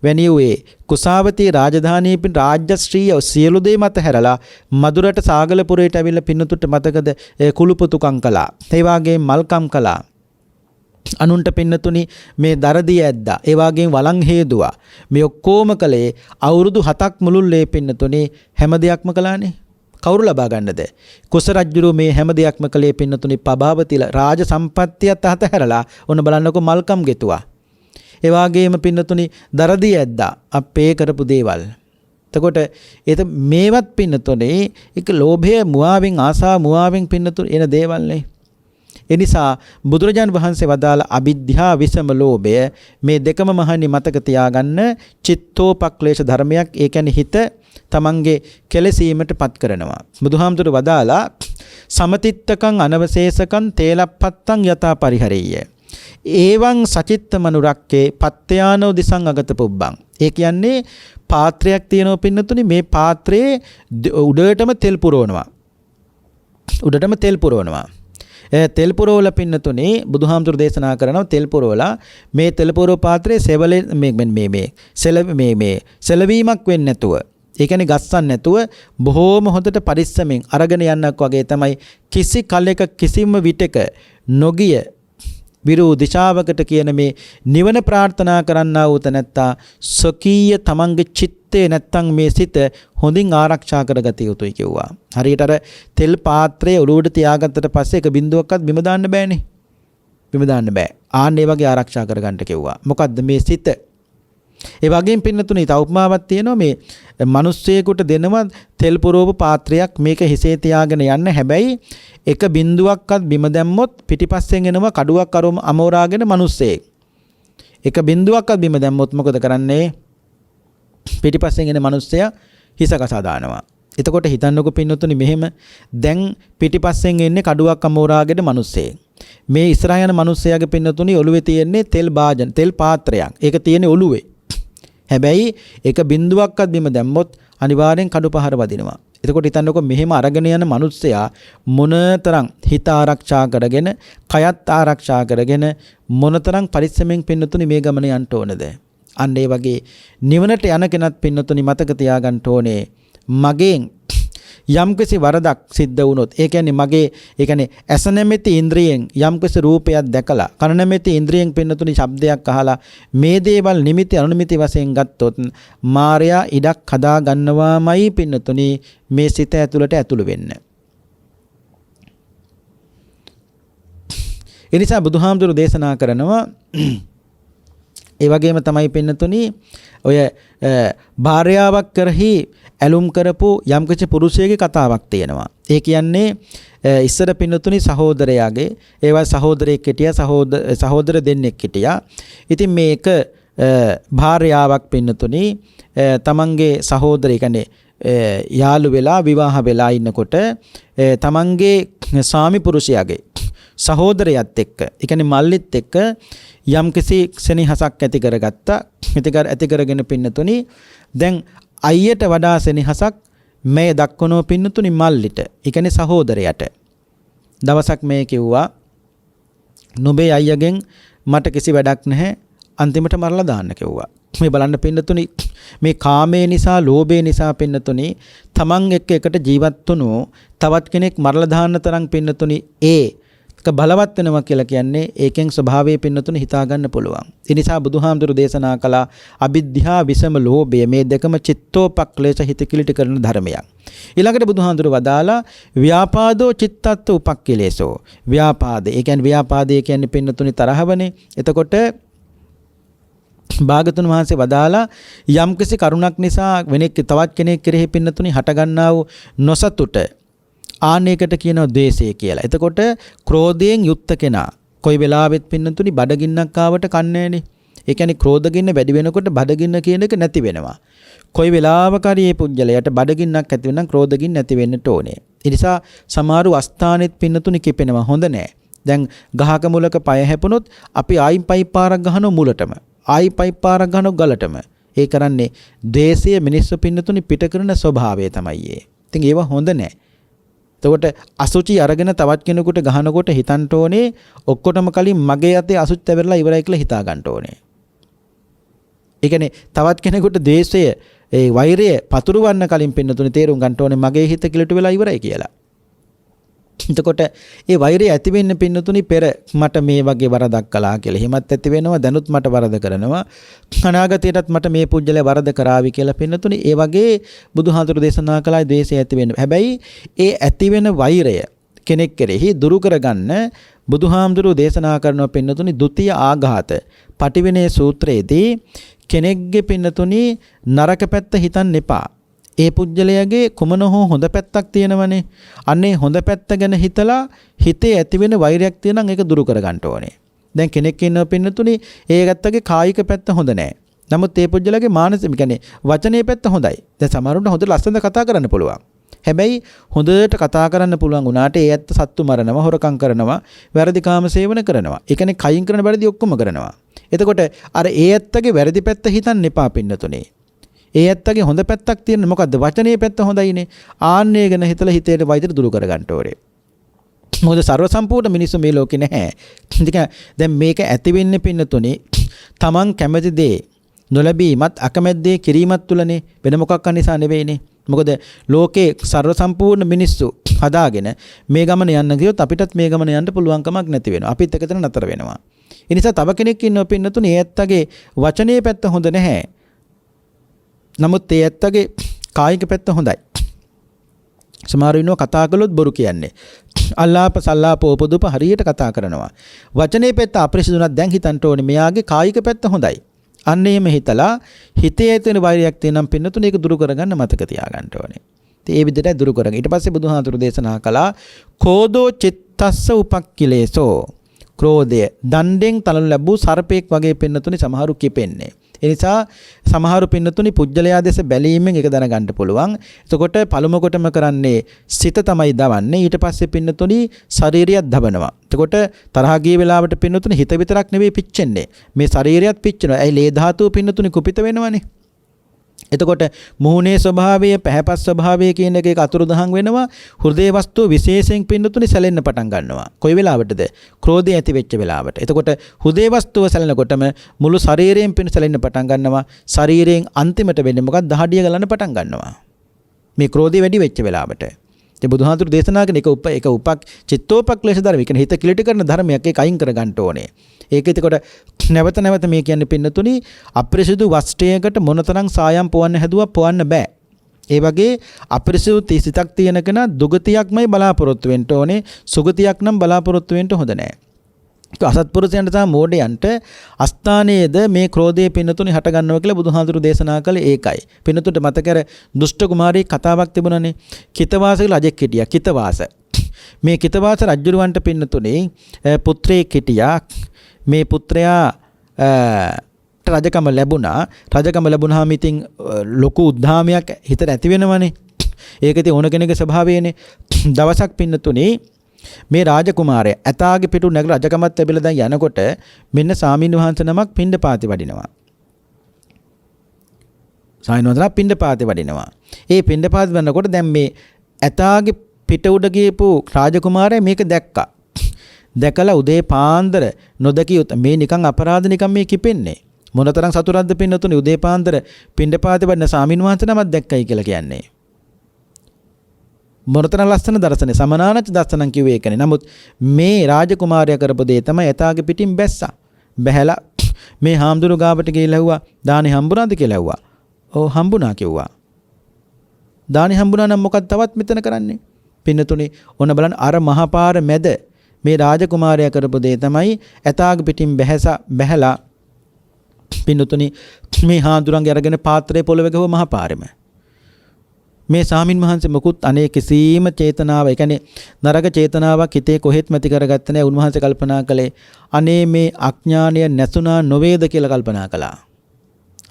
වැනියුවේ කුසාවතී රාජධානියේ පින් රාජ්‍ය ශ්‍රීය සියලු දේ මත හැරලා මදුරට සාගලපුරයට ඇවිල්ලා පින්නතුට මතකද කුළුපුතුකම් කළා. ඒ වගේම මල්කම් කළා. අනුන්ට පින්නතුනි මේ දරදිය ඇද්දා. ඒ වගේම වළං හේදුවා. මේ ඔක්කොම කලේ අවුරුදු 7ක් මුළුල්ලේ පින්නතුනි හැම දෙයක්ම කළානේ. කවුරු ලබා ගන්නද? කුස රජුරු මේ හැම දෙයක්ම කලේ පින්නතුනි පබාවතිල රාජ සම්පත්තියත් අතහැරලා ඔන්න බලන්නකො මල්කම් ගෙතුවා. ඒ වගේම පින්නතුනි දරදිය ඇද්දා. අපේ කරපු දේවල්. එතකොට මේවත් පින්නතුනි එක ලෝභය මුවාවෙන් ආසා මුවාවෙන් පින්නතුනි එන දේවල් නේ. එනිසා බුදුරජාන් වහන්සේ වදාළ අවිද්‍යා විසම ලෝභය මේ දෙකම මහණනි මතක තියාගන්න චිත්තෝපක්ලේශ ධර්මයක්. ඒ කියන්නේ හිත තමන්ගේ කෙලසීමටපත් කරනවා. බුදුහාමුදුර වදාලා සමතිත්තකං අනවශේෂකං තේලප්පත්තං යතා පරිහරෙය්‍ය. ඒවං සචිත්ත මනුරක්කේ පත්‍යානෝ දිසං අගත පුබ්බං. ඒ කියන්නේ පාත්‍රයක් තියෙනවා පින්නතුනි මේ පාත්‍රයේ උඩටම තෙල් පුරවනවා. තෙල් පුරවල පින්නතුනේ බුදුහාමුදුරු දේශනා කරනවා තෙල් පුරවලා මේ තෙල් පුරව පාත්‍රයේ සෙවලේ මේ සෙලවීමක් වෙන්නේ නැතුව ඒ කියන්නේ ගස්සන්න නැතුව බොහෝම හොඳට පරිස්සමෙන් අරගෙන යන්නක් වගේ තමයි කිසි කලයක කිසිම විටක නොගිය විරු දිශාවකට කියන මේ නිවන ප්‍රාර්ථනා කරන්නා වූ තැනැත්තා සොකීය තමන්ගේ චිත්තේ නැත්තම් මේ සිත හොඳින් ආරක්ෂා කරගත යුතුයි කිව්වා. හරියට අර තෙල් පාත්‍රයේ ඔලුවට තියාගත්තට පස්සේ එක බින්දුවක්වත් බිම දාන්න බෑනේ. බිම දාන්න බෑ. ආන්න ඒ වගේ ආරක්ෂා කරගන්න කිව්වා. මොකද්ද මේ සිත? ඒ වගේම පින්නතුනේ තව උපමාවක් තියෙනවා මේ මිනිස්සෙකුට දෙනවා තෙල් පුරවපු පාත්‍රයක් මේක හිසේ තියාගෙන යන්න. හැබැයි එක බින්දුවක්වත් බිම දැම්මොත් පිටිපස්සෙන් එනවා කඩුවක් අමෝරාගෙන මිනිස්සෙක්. එක බින්දුවක්වත් බිම දැම්මොත් මොකද කරන්නේ? පිටිපස්සෙන් එන මිනිස්සයා හිස කසා දානවා. එතකොට හිතන්නකො පින්නතුනේ මෙහෙම දැන් පිටිපස්සෙන් එන්නේ කඩුවක් අමෝරාගෙන මිනිස්සෙක්. මේ ඉස්සරහ යන මිනිස්සයාගේ පින්නතුනේ ඔළුවේ තියෙන්නේ තෙල් භාජන තෙල් පාත්‍රයක්. ඒක තියෙන්නේ ඔළුවේ. හැබැයි එක බින්දුවක්වත් බිම දැම්මොත් අනිවාර්යෙන් කඩු පහර වදිනවා. එතකොට හිතන්නකො මෙහෙම අරගෙන යන මිනිස්සයා මොනතරම් හිත ආරක්ෂා කරගෙන කයත් ආරක්ෂා කරගෙන මොනතරම් පරිස්සමෙන් පින්නතුනි මේ ගමන යන්න ඕනද? අන්න ඒ වගේ නිවනට යන කෙනත් පින්නතුනි මතක තියාගන්න ඕනේ මගෙන් යම්කිසි වරදක් සිද්ධ වුණොත් ඒ කියන්නේ ඇස නැමැති ඉන්ද්‍රියෙන් යම්කිසි රූපයක් දැකලා කන නැමැති ඉන්ද්‍රියෙන් පින්නතුනි ශබ්දයක් අහලා මේ දේවල් නිමිති අනුනිමිති වශයෙන් ගත්තොත් මායя ඉඩක් හදා ගන්නවාමයි පින්නතුනි මේ සිත ඇතුළට ඇතුළු වෙන්න. ඒ නිසා බුදුහාමුදුරු දේශනා කරනවා ඒ වගේම තමයි පින්නතුනි ඔය භාර්යාවක් කරහි ඇලුම් කරපු යම්කිසි පුරුෂයෙකුගේ කතාවක් තියෙනවා. ඒ කියන්නේ ඉස්සර පින්නතුනි සහෝදරයාගේ ඒවා සහෝදරයෙක් හිටියා සහෝදර දෙන්නෙක් හිටියා. ඉතින් මේක භාර්යාවක් පින්නතුනි තමන්ගේ සහෝදරය කියන්නේ යාළු වෙලා විවාහ වෙලා ඉන්නකොට තමන්ගේ ස්වාමි පුරුෂයාගේ සහෝදරයත් එක්ක ඒ කියන්නේ මල්ලිත් එක්ක යම්කිසි සෙනෙහසක් ඇති කරගත්තා. ඇති කරගෙන පින්නතුනි දැන් අයියට වඩා සෙනෙහසක් මේ දක්වනෝ පින්නතුනි මල්ලිට. ඒ කියන්නේ සහෝදරයට. දවසක් මේ කිව්වා නුඹේ අයියගෙන් මට කිසි වැඩක් නැහැ අන්තිමට මරලා දාන්න කිව්වා. මේ බලන්න පින්නතුනි මේ කාමයේ නිසා ලෝභය නිසා පින්නතුනි තමන් එක්ක එකට ජීවත් වුණු තවත් කෙනෙක් මරලා දාන්න තරම් පින්නතුනි බලවත් වෙනවා කියලා කියන්නේ ඒකෙන් ස්වභාවයේ පින්නතුන හිතා ගන්න පුළුවන්. ඒ නිසා බුදුහාමුදුරු දේශනා කළා අවිද්‍යා විසම ලෝභය මේ දෙකම චිත්තෝපක්ලේශ හිත කිලිට කරන ධර්මයක්. ඊළඟට බුදුහාමුදුරු වදාලා ව්‍යාපාදෝ චිත්තත්ත උපක්ඛලේශෝ. ව්‍යාපාද ඒ කියන්නේ ව්‍යාපාදය කියන්නේ පින්නතුනි තරහවනේ. එතකොට භාගතුන් වහන්සේ වදාලා යම්කිසි කරුණක් නිසා තවත් කෙනෙක් කෙරෙහි පින්නතුනි හටගන්නා වූ නොසතුට ආනේකට කියනවා ද්වේෂය කියලා. එතකොට ක්‍රෝධයෙන් යුක්ත කෙනා කොයි වෙලාවෙත් පින්නතුනි බඩගින්නක් ආවට කන්නේනේ. ඒ කියන්නේ ක්‍රෝධගින්න වැඩි වෙනකොට බඩගින්න කියන එක නැති වෙනවා. කොයි වෙලාවක හරි මේ පුජ්‍යලයට බඩගින්නක් ඇති වෙනම් ක්‍රෝධගින්න නැති වෙන්නට ඕනේ. ඒ නිසා සමහරු අස්ථානෙත් පින්නතුනි කිපෙනවා. හොඳ නෑ. දැන් ගහක මුලක පය හැපුණොත් අපි ආයින් පයිප් පාරක් ගහනවා මුලටම. ආයි පයිප් පාරක් ගහනවා ගලටම. ඒ කරන්නේ ද්වේෂය මිනිස්සු පින්නතුනි පිට කරන ස්වභාවය තමයි ඒ. ඉතින් ඒව හොඳ නෑ. එතකොට අසුචි අරගෙන තවත් කෙනෙකුට ගහනකොට හිතන්න ඕනේ ඔක්කොටම කලින් මගේ අතේ අසුචි තැවෙරලා ඉවරයි කියලා හිතා ගන්න ඕනේ. ඒ කියන්නේ තවත් කෙනෙකුට ද්වේෂය ඒ වෛරය පතුරවන්න කලින් පින්නතුනේ තේරුම් ගන්න ඕනේ මගේ හිත කිලට වෙලා ඉවරයි කියලා. එතකොට ඒ වෛරය ඇති වෙන්න පින්නතුනි පෙර මට මේ වගේ වරදක් කළා කියලා. එහෙමත් ඇති වෙනවා දැනුත් මට වරද කරනවා. අනාගතයටත් මට මේ පුජ්‍යලේ වරද කරાવી කියලා පින්නතුනි ඒ වගේ බුදුහාමුදුරු දේශනා කළා ද්වේෂය ඇති වෙන්න. හැබැයි ඒ ඇති වෙන වෛරය කෙනෙක් කෙරෙහි දුරු කරගන්න බුදුහාමුදුරු දේශනා කරන පින්නතුනි ဒ ුතිය ආඝාත පටිවිනේ සූත්‍රයේදී කෙනෙක්ගේ පින්නතුනි නරක පැත්ත හිතන්න එපා. ඒ පුජ්‍යලයාගේ කුමන හෝ හොඳ පැත්තක් තියෙනවනේ. අන්නේ හොඳ පැත්ත ගැන හිතලා හිතේ ඇති වෙන වෛරයක් තියෙනනම් ඒක දුරු කර ගන්න ඕනේ. දැන් කෙනෙක් ඉන්නවා පින්නතුනි ඒ ගැත්තගේ කායික පැත්ත හොඳ නැහැ. නමුත් ඒ පුජ්‍යලයාගේ මානසික කියන්නේ වචනේ පැත්ත හොඳයි. දැන් සමහරුන්ට හොඳ ලස්සනට කතා කරන්න පුළුවන්. හැබැයි හොඳට කතා කරන්න පුළුවන් වුණාට ඒ ඇත්ත සත්තු මරනවා, හොරකම් කරනවා, වැරදි කාම සේවන කරනවා. ඒ කියන්නේ කයින් කරන වැරදි ඔක්කොම කරනවා. එතකොට අර ඒ ඇත්තගේ වැරදි පැත්ත හිතන්න එපා පින්නතුනේ. ඒ ඇත්තගේ හොඳ පැත්තක් තියෙන මොකද්ද? වචනේ පැත්ත හොඳයිනේ. ආන්නේ ගැන හිතලා හිතේට වෛද්‍ය දුරු කර ගන්න ඕනේ. මොකද ਸਰව සම්පූර්ණ මිනිස්සු මේ ලෝකේ නැහැ. දැන් මේක ඇති වෙන්නේ පින්නතුනේ තමන් කැමති දේ නොලැබීමත් අකමැද්දේ කිරීමත් තුලනේ, වෙන මොකක් නිසා නෙවෙයිනේ. මොකද ලෝකේ ਸਰව සම්පූර්ණ මිනිස්සු හදාගෙන මේ ගමන යන්න ගියොත් අපිටත් මේ ගමන යන්න පුළුවන් කමක් නැති වෙනවා. අපිත් එකතන නතර වෙනවා. ඒ නිසා තව කෙනෙක් ඉන්නව පින්නතුනේ ඒ ඇත්තගේ වචනේ පැත්ත හොඳ නැහැ. නමුත් ඒ ඇත්තගේ කායික පැත්ත හොඳයි. සමහර වෙනවා කතා කළොත් බොරු කියන්නේ. අල්ලාප සල්ලාප උපදුප හරියට කතා කරනවා. වචනේ පැත්ත අපරිසිදුණක් දැන් හිතන්න ඕනේ මෙයාගේ කායික පැත්ත හොඳයි. අන්න එහෙම හිතලා හිතේ ඇතිවෙන වෛරයක් තියෙනම් පින්නතුනේ ඒක දුරු කරගන්න මතක තියාගන්න ඕනේ. ඉතින් ඒ විදිහට දුරු කරගන්න. ඊට පස්සේ බුදුහාමුදුරු දේශනා කළා කෝදෝ චිත්තස්ස උපක්ඛිලේසෝ. ක්‍රෝධය දණ්ඩෙන් තලනු ලැබූ සර්පෙක් වගේ පින්නතුනේ සමහරු කිපෙන්නේ. ඒ නිසා සමහරු පින්නතුනි පුජ්‍යලයා දෙස බැලීමෙන් ඒක දැනගන්න පුළුවන්. එතකොට පළමු කොටම කරන්නේ සිත තමයි දවන්නේ. ඊට පස්සේ පින්නතුනි ශරීරයත් දබනවා. එතකොට තරහ ගිය වෙලාවට පින්නතුනි හිත විතරක් නෙවෙයි පිච්චෙන්නේ. මේ ශරීරයත් පිච්චෙනවා. ඒ ලේ ධාතුව පින්නතුනි කුපිත වෙනවනේ. එතකොට මුහුණේ ස්වභාවය, පැහැපත් ස්වභාවය කියන එක අතුරුදහන් වෙනවා. හෘදේ වස්තුව විශේෂයෙන් පින්නතුනි සැලෙන්න පටන් ගන්නවා. කොයි වෙලාවටද? ක්‍රෝධය ඇති වෙච්ච වෙලාවට. එතකොට හෘදේ වස්තුව සැලෙනකොටම මුළු ශරීරයෙන් පින්න සැලෙන්න පටන් ගන්නවා. ශරීරයෙන් අන්තිමට වෙන්නේ මොකක්ද? දහඩිය ගලන්න පටන් ගන්නවා. මේ ක්‍රෝධය වැඩි වෙච්ච වෙලාවට. ඉතින් බුදුහාමුදුරු දේශනා කරන එක උපක් චිත්තෝපක්ලේශ ධර්ම. ඒ කියන්නේ හිත කිලිට කරන ධර්මයක් ඒක අයින් කර ගන්න ඕනේ. ඒක එතකොට නැවත නැවත මේ කියන්නේ පින්නතුනි අපරිසිදු වස්ත්‍රයකට මොනතරම් සායම් පොවන්න හැදුවා පොවන්න බෑ. ඒ වගේ අපරිසිදු සිතක් තියෙන කෙනා දුගතියක්මයි බලාපොරොත්තු වෙන්න ඕනේ. සුගතියක් නම් බලාපොරොත්තු වෙන්න හොඳ නෑ. අසත්පුරුෂයන්ට සහ මෝඩයන්ට අස්ථානයේද මේ ක්‍රෝධයේ පින්නතුනි හට ගන්නවා කියලා බුදුහාඳුරු දේශනා කළේ ඒකයි. පින්නතුන්ට මතක කර දුෂ්ට කුමාරී කතාවක් තිබුණානේ. කිතවාස කියලා රජෙක් හිටියා. කිතවාස. මේ කිතවාස රජුරවන්ට පින්නතුනි පුත්‍රයෙක් හිටියා. මේ පුත්‍රයා රජකම ලැබුණා. රජකම ලැබුණාම ඉතින් ලොකු උද්ධාමයක් හිතට ඇති වෙනවනේ. ඒක ඉතින් ඕන කෙනෙකුගේ ස්වභාවයනේ. දවසක් පින්නතුනි මේ රාජකුමාරයා ඇතාගේ පිටු නැගලා රජකමත් ලැබිලා දැන් යනකොට මෙන්න සාමීන් වහන්සේ නමක් පිණ්ඩපාතේ වඩිනවා. සාමීන් වහන්සේ පිණ්ඩපාතේ වඩිනවා. ඒ පිණ්ඩපාත වන්නකොට දැන් මේ ඇතාගේ පිට උඩ ගියපු රාජකුමාරයා මේක දැක්කා. දැකලා උදේ පාන්දර නොදකියොත් මේ නිකන් අපරාධ නිකන් මේ කිපෙන්නේ. මොනතරම් සතුටක්ද පින්නතුනේ උදේ පාන්දර පිණ්ඩපාතේ වඩින සාමීන් වහන්සේ නමක් දැක්කයි කියලා කියන්නේ. මොනතරම් ලස්සන දර්ශනේ සමනානච දර්ශනං කිව්වේ ඒකනේ. නමුත් මේ රාජකුමාරයා කරපු දේ තමයි එතාගේ පිටින් බැස්සා. බැහැලා මේ හාමුදුරු ගාවට ගිහිල්ලා ඇහුවා දානි හම්බුණාද කියලා ඇහුවා. ඔව් හම්බුණා කිව්වා. දානි හම්බුණා නම් මොකක්ද තවත් මෙතන කරන්නේ? පින්නතුනේ ඔන්න බලන්න අර මහපාර මැද මේ රාජකුමාරයා කරපු දේ තමයි එතාගේ පිටින් බැහැලා පින්නතුනේ මේ හාමුදුරන්ගේ අරගෙන පාත්‍රය පොළවේ ගහුව මහපාරෙම. මේ සාමින් වහන්සේ මොකුත් අනේ කිසිම චේතනාව, ඒ කියන්නේ නරක චේතනාවක් හිතේ කොහෙත් මැති කරගත්තේ නැහැ. උන්වහන්සේ කල්පනා කළේ අනේ මේ අඥානය නැසුණා නොවේද කියලා කල්පනා කළා.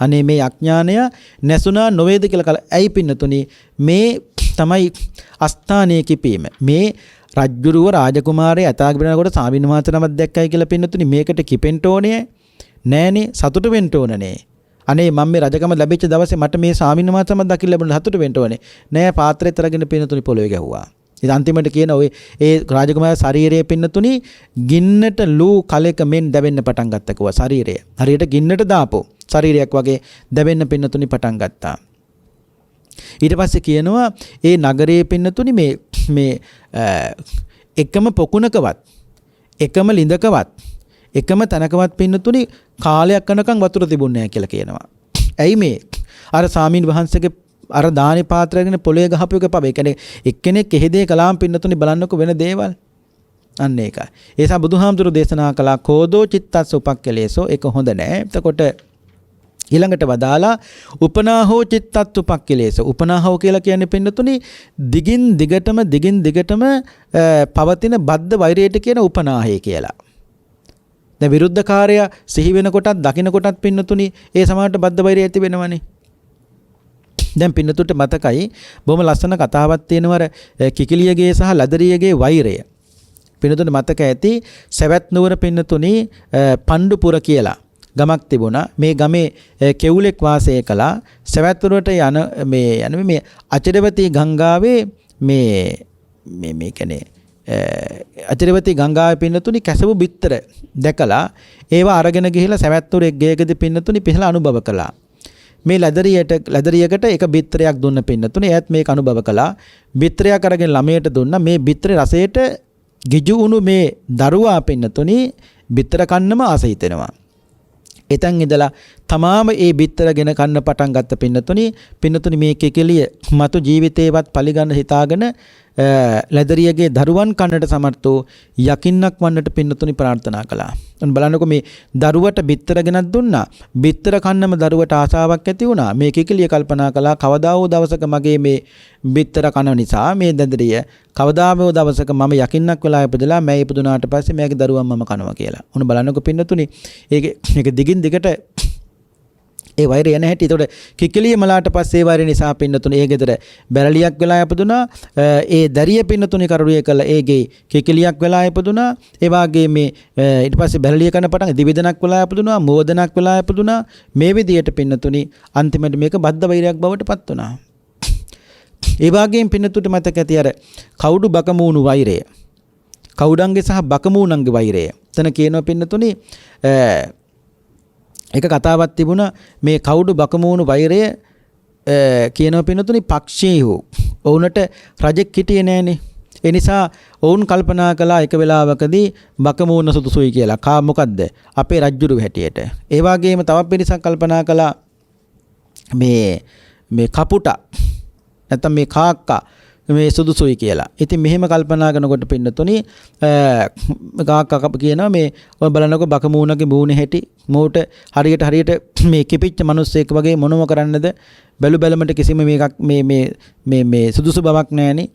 අනේ මේ අඥානය නැසුණා නොවේද කියලා ඇයි පින්නතුනි මේ තමයි අස්ථානයේ කිපීම. මේ රජ්ජුරුව රාජකුමාරයා ඇතාගේ බිනනකොට සාමින් වහන්සේ නමක් දැක්කයි කියලා පින්නතුනි මේකට කිපෙන්න ඕනේ නෑනේ, සතුට වෙන්න ඕනනේ. අනේ මම මේ රජකම ලැබිච්ච දවසේ මට මේ සාමින් වහන්සේම දකින්න ලැබුණ සතුට වෙන්න ඕනේ. නෑ පාත්‍රෙත් අරගෙන පින්නතුනි පොළවේ ගැහුවා. ඉතින් අන්තිමට කියන ඔය ඒ රාජකුමාරයා ශරීරයේ පින්නතුනි ගින්නට ලූ කලෙක මෙන් දැවෙන්න පටන් ගත්තා කිව්වා ශරීරය. හරියට ගින්නට දාපෝ ශරීරයක් වගේ දැවෙන්න පින්නතුනි පටන් ගත්තා. ඊට පස්සේ කියනවා ඒ නගරයේ පින්නතුනි මේ එකම පොකුණකවත් එකම ලිඳකවත් එකම තැනකවත් පින්නතුනි කාලයක් යනකම් වතුර තිබුණේ නැහැ කියලා කියනවා. ඇයි මේ? අර සාමීන් වහන්සේගේ අර දානි පාත්‍රයෙන් පොළවේ ගහපු එක පබ. ඒ කියන්නේ එක්කෙනෙක් එහෙදේ කලාම් පින්නතුනි බලන්නකො වෙන දේවල්. අන්න ඒකයි. ඒ නිසා බුදුහාමුදුරු දේශනා කළා කෝදෝ චිත්තස්ස උපක්ඛලේසෝ. ඒක හොඳ නෑ. එතකොට ඊළඟට වදාලා උපනාහෝ චිත්තත් උපක්ඛලේස. උපනාහෝ කියලා කියන්නේ පින්නතුනි දිගින් දිගටම පවතින බද්ධ වෛරයට කියන උපනාහය කියලා. දැන් විරුද්ධකාරය සිහි වෙන කොටත් දකින්න කොටත් පින්නතුනි ඒ සමානට බද්ධ වෛරය ඇති වෙනවනේ. දැන් පින්නතුන්ට මතකයි බොහොම ලස්සන කතාවක් තියෙනවා කිකිලියගේ සහ ලදරියගේ වෛරය. පින්නතුන්ට මතක ඇති සවැත් නුවර පින්නතුනි පණ්ඩුපුර කියලා ගමක් තිබුණා. මේ ගමේ කෙවුලෙක් වාසය කළා. සවැත් නුවරට යන මේ අචරවතී ගංගාවේ මේ කියන්නේ අචිරවතී ගංගාවේ පින්නතුනි කැසවු බිත්තර දැකලා ඒවා අරගෙන ගිහිලා සවැත්නුවරේ ගේකදී පින්නතුනි පිහලා අනුභව කළා. මේ ලැදරියකට එක බිත්තරයක් දුන්න පින්නතුනි එයත් මේක අනුභව කළා. බිත්තරයක් අරගෙන ළමයට දුන්නා. මේ බිත්තරේ රසයට ගිජු උණු මේ දරුවා පින්නතුනි බිත්තර කන්නම ආස හිතෙනවා. එතෙන් ඉඳලා තමාම ඒ බිත්තරගෙන කන්න පටන් ගත්ත පින්නතුනි මේ කෙකෙලිය මතු ජීවිතේවත් පරිගන්න හිතාගෙන ලැදරියගේ දරුවන් කන්නට සමර්ථ වූ යකින්නක් වන්නට පින්නතුනි ප්‍රාර්ථනා කළා. ඔන්න බලන්නකො මේ දරුවට බිත්තර ගෙනත් දුන්නා. බිත්තර කන්නම දරුවට ආසාවක් ඇති වුණා. මේ කෙකෙලිය කල්පනා කළා කවදා හෝ දවසක මගේ මේ බිත්තර කන නිසා මේ ලැදරිය කවදා හෝ දවසක මම යකින්නක් වෙලා ඉපදලා මම ඉපදුනාට පස්සේ මගේ දරුවන් මම කනවා කියලා. ඔන්න බලන්නකො පින්නතුනි මේක දිගින් දිගට ඒ වෛරය එන හැටි. ඒතකොට කිකිලිය මලාට පස්සේ ඒ වෛරය නිසා පින්නතුනි ඒ ගෙදර බැරලියක් වෙලා ඉපදුනා. ඒ දරිය පින්නතුනි කරුණිය කළා ඒගේ කිකිලියක් වෙලා ඉපදුනා. ඒ වාගේ මේ ඊට පස්සේ බැරලිය කන පටන් දිවිදනක් වෙලා ඉපදුනා, මෝදනක් වෙලා ඉපදුනා. මේ විදියට පින්නතුනි අන්තිමට මේක බද්ධ වෛරයක් බවට පත් වුණා. ඒ වාගේම පින්නතුට මතක ඇති අර කවුඩු බකමූණු වෛරය. කවුඩන්ගේ සහ බකමූණන්ගේ වෛරය. එතන කියනවා පින්නතුනි එක කතාවක් තිබුණා මේ කවුඩු බකමූණු වෛරය කියනවා පින්නතුනි පක්ෂීහු. ඔවුන්ට රජෙක් හිටියේ නෑනේ. ඒ නිසා ඔවුන් කල්පනා කළා එක වෙලාවකදී බකමූණ සුදුසුයි කියලා. මොකද්ද? අපේ රජුරු හැටියට. ඒ වගේම තවත් පිරිසක් කල්පනා කළා මේ කපුටා නැත්නම් මේ කාක්කා මේ සුදුසුයි කියලා. ඉතින් මෙහෙම කල්පනා කරනකොට පින්නතුනි කාක්කා කියනවා මේ ඔය බලනකො බකමූණගේ මූණේ හැටි මෝට හරියට මේ කිපිච්ච මිනිස්සෙක් වගේ මොනම කරන්නද බැලු බැලමට කිසිම මේකක් මේ සුදුසු බවක් නැහෙනි.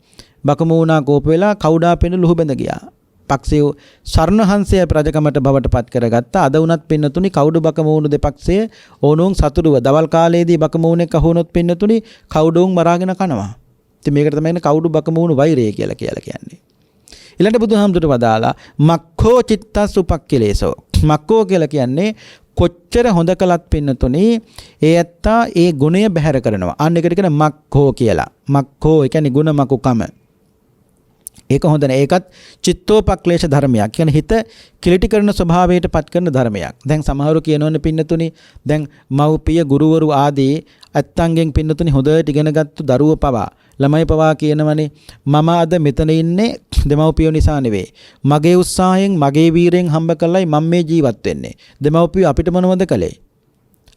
බකමූණා කෝප වෙලා කවුඩා පෙන ලුහු බැඳ ගියා. පක්ෂය සර්ණහංසය රජකමට බවට පත් කරගත්තා. අද වුණත් පින්නතුනි කවුඩු බකමූණු දෙපක්ෂය ඕනෝන් සතුරුව දවල් කාලයේදී බකමූණෙක් අහුනොත් පින්නතුනි කවුඩෝන් මරාගෙන කනවා. ඉතින් මේකට තමයි කවුඩු බකමූණු වෛරය කියලා කියන්නේ. ඊළඟට බුදුහාමුදුරුවෝ වදාලා මක්ඛෝ චිත්තස් උපක්ඛිලේසෝ. මක්ඛෝ කියලා කියන්නේ කොච්චර හොඳ කළත් පින්නතුනි ඒ ඇත්තා ඒ ගුණය බැහැර කරනවා. අන්න එකට කියන මක්ඛෝ කියලා. මක්ඛෝ ඒ කියන්නේ ගුණ මකුකම. ඒක හොඳ නැහැ. ඒකත් චිත්තෝපක්ලේශ ධර්මයක්. කියන්නේ හිත කිලිටි කරන ස්වභාවයට පත් කරන ධර්මයක්. දැන් සමහරව කියනෝනේ පින්නතුනි දැන් මව්පිය ගුරුවරු ආදී ඇත්තන්ගෙන් පින්නතුනි හොඳට ඉගෙනගත්තු දරුවෝ පවා ළමයි පවා කියනවනේ මම අද මෙතන ඉන්නේ දෙමව්පියෝ නිසා නෙවෙයි. මගේ උත්සාහයෙන් මගේ වීරයෙන් හම්බ කළයි මම මේ ජීවත් වෙන්නේ. දෙමව්පියෝ අපිට මොනවද කළේ?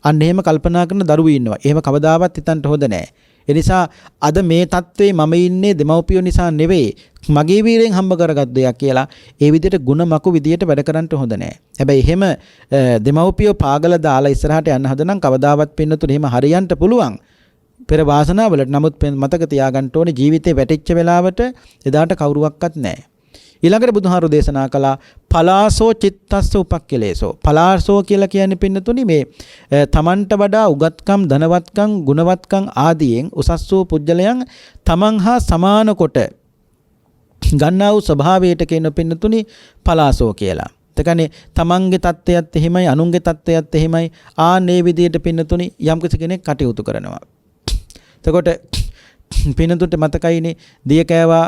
අන්න එහෙම කල්පනා කරන දරුවෝ ඉන්නවා. එහෙම කවදාවත් හිතන්න හොඳ නැහැ. ඒ නිසා අද මේ தત્ත්වේ මම ඉන්නේ දෙමව්පියෝ නිසා නෙවෙයි මගේ වීරයෙන් හම්බ කරගත් දෙයක් කියලා ඒ විදිහට ಗುಣ මකු විදිහට වැඩ කරන්න හොඳ නැහැ. හැබැයි එහෙම දෙමව්පියෝ පාගල දාලා ඉස්සරහට යන්න හදනම් කවදාවත් පින්නතුනේ එහෙම හරියන්න පුළුවන්. පෙර වාසනාවලට නමුත් මතක තියාගන්න ඕනේ ජීවිතේ වැටිච්ච වෙලාවට එදාට කවුරුවක්වත් නැහැ. ඊළඟට බුදුහාරු දේශනා කළා පලාසෝ චිත්තස්ස උපක්ඛිලේසෝ. පලාසෝ කියලා කියන්නේ පින්නතුනි මේ තමන්ට වඩා උගත්කම් ධනවත්කම් ගුණවත්කම් ආදීන් උසස් වූ පුජ්‍යලයන් තමන් හා සමාන කොට ගන්නා වූ ස්වභාවයට කියන පින්නතුනි පලාසෝ කියලා. ඒ කියන්නේ තමන්ගේ தත්ත්වයත් එහෙමයි අනුන්ගේ தත්ත්වයත් එහෙමයි. ආන්නේ විදියට පින්නතුනි යම් කෙනෙක් කටයුතු කරනවා. එතකොට පින්නතුන්ට මතකයිනේ දියකෑවා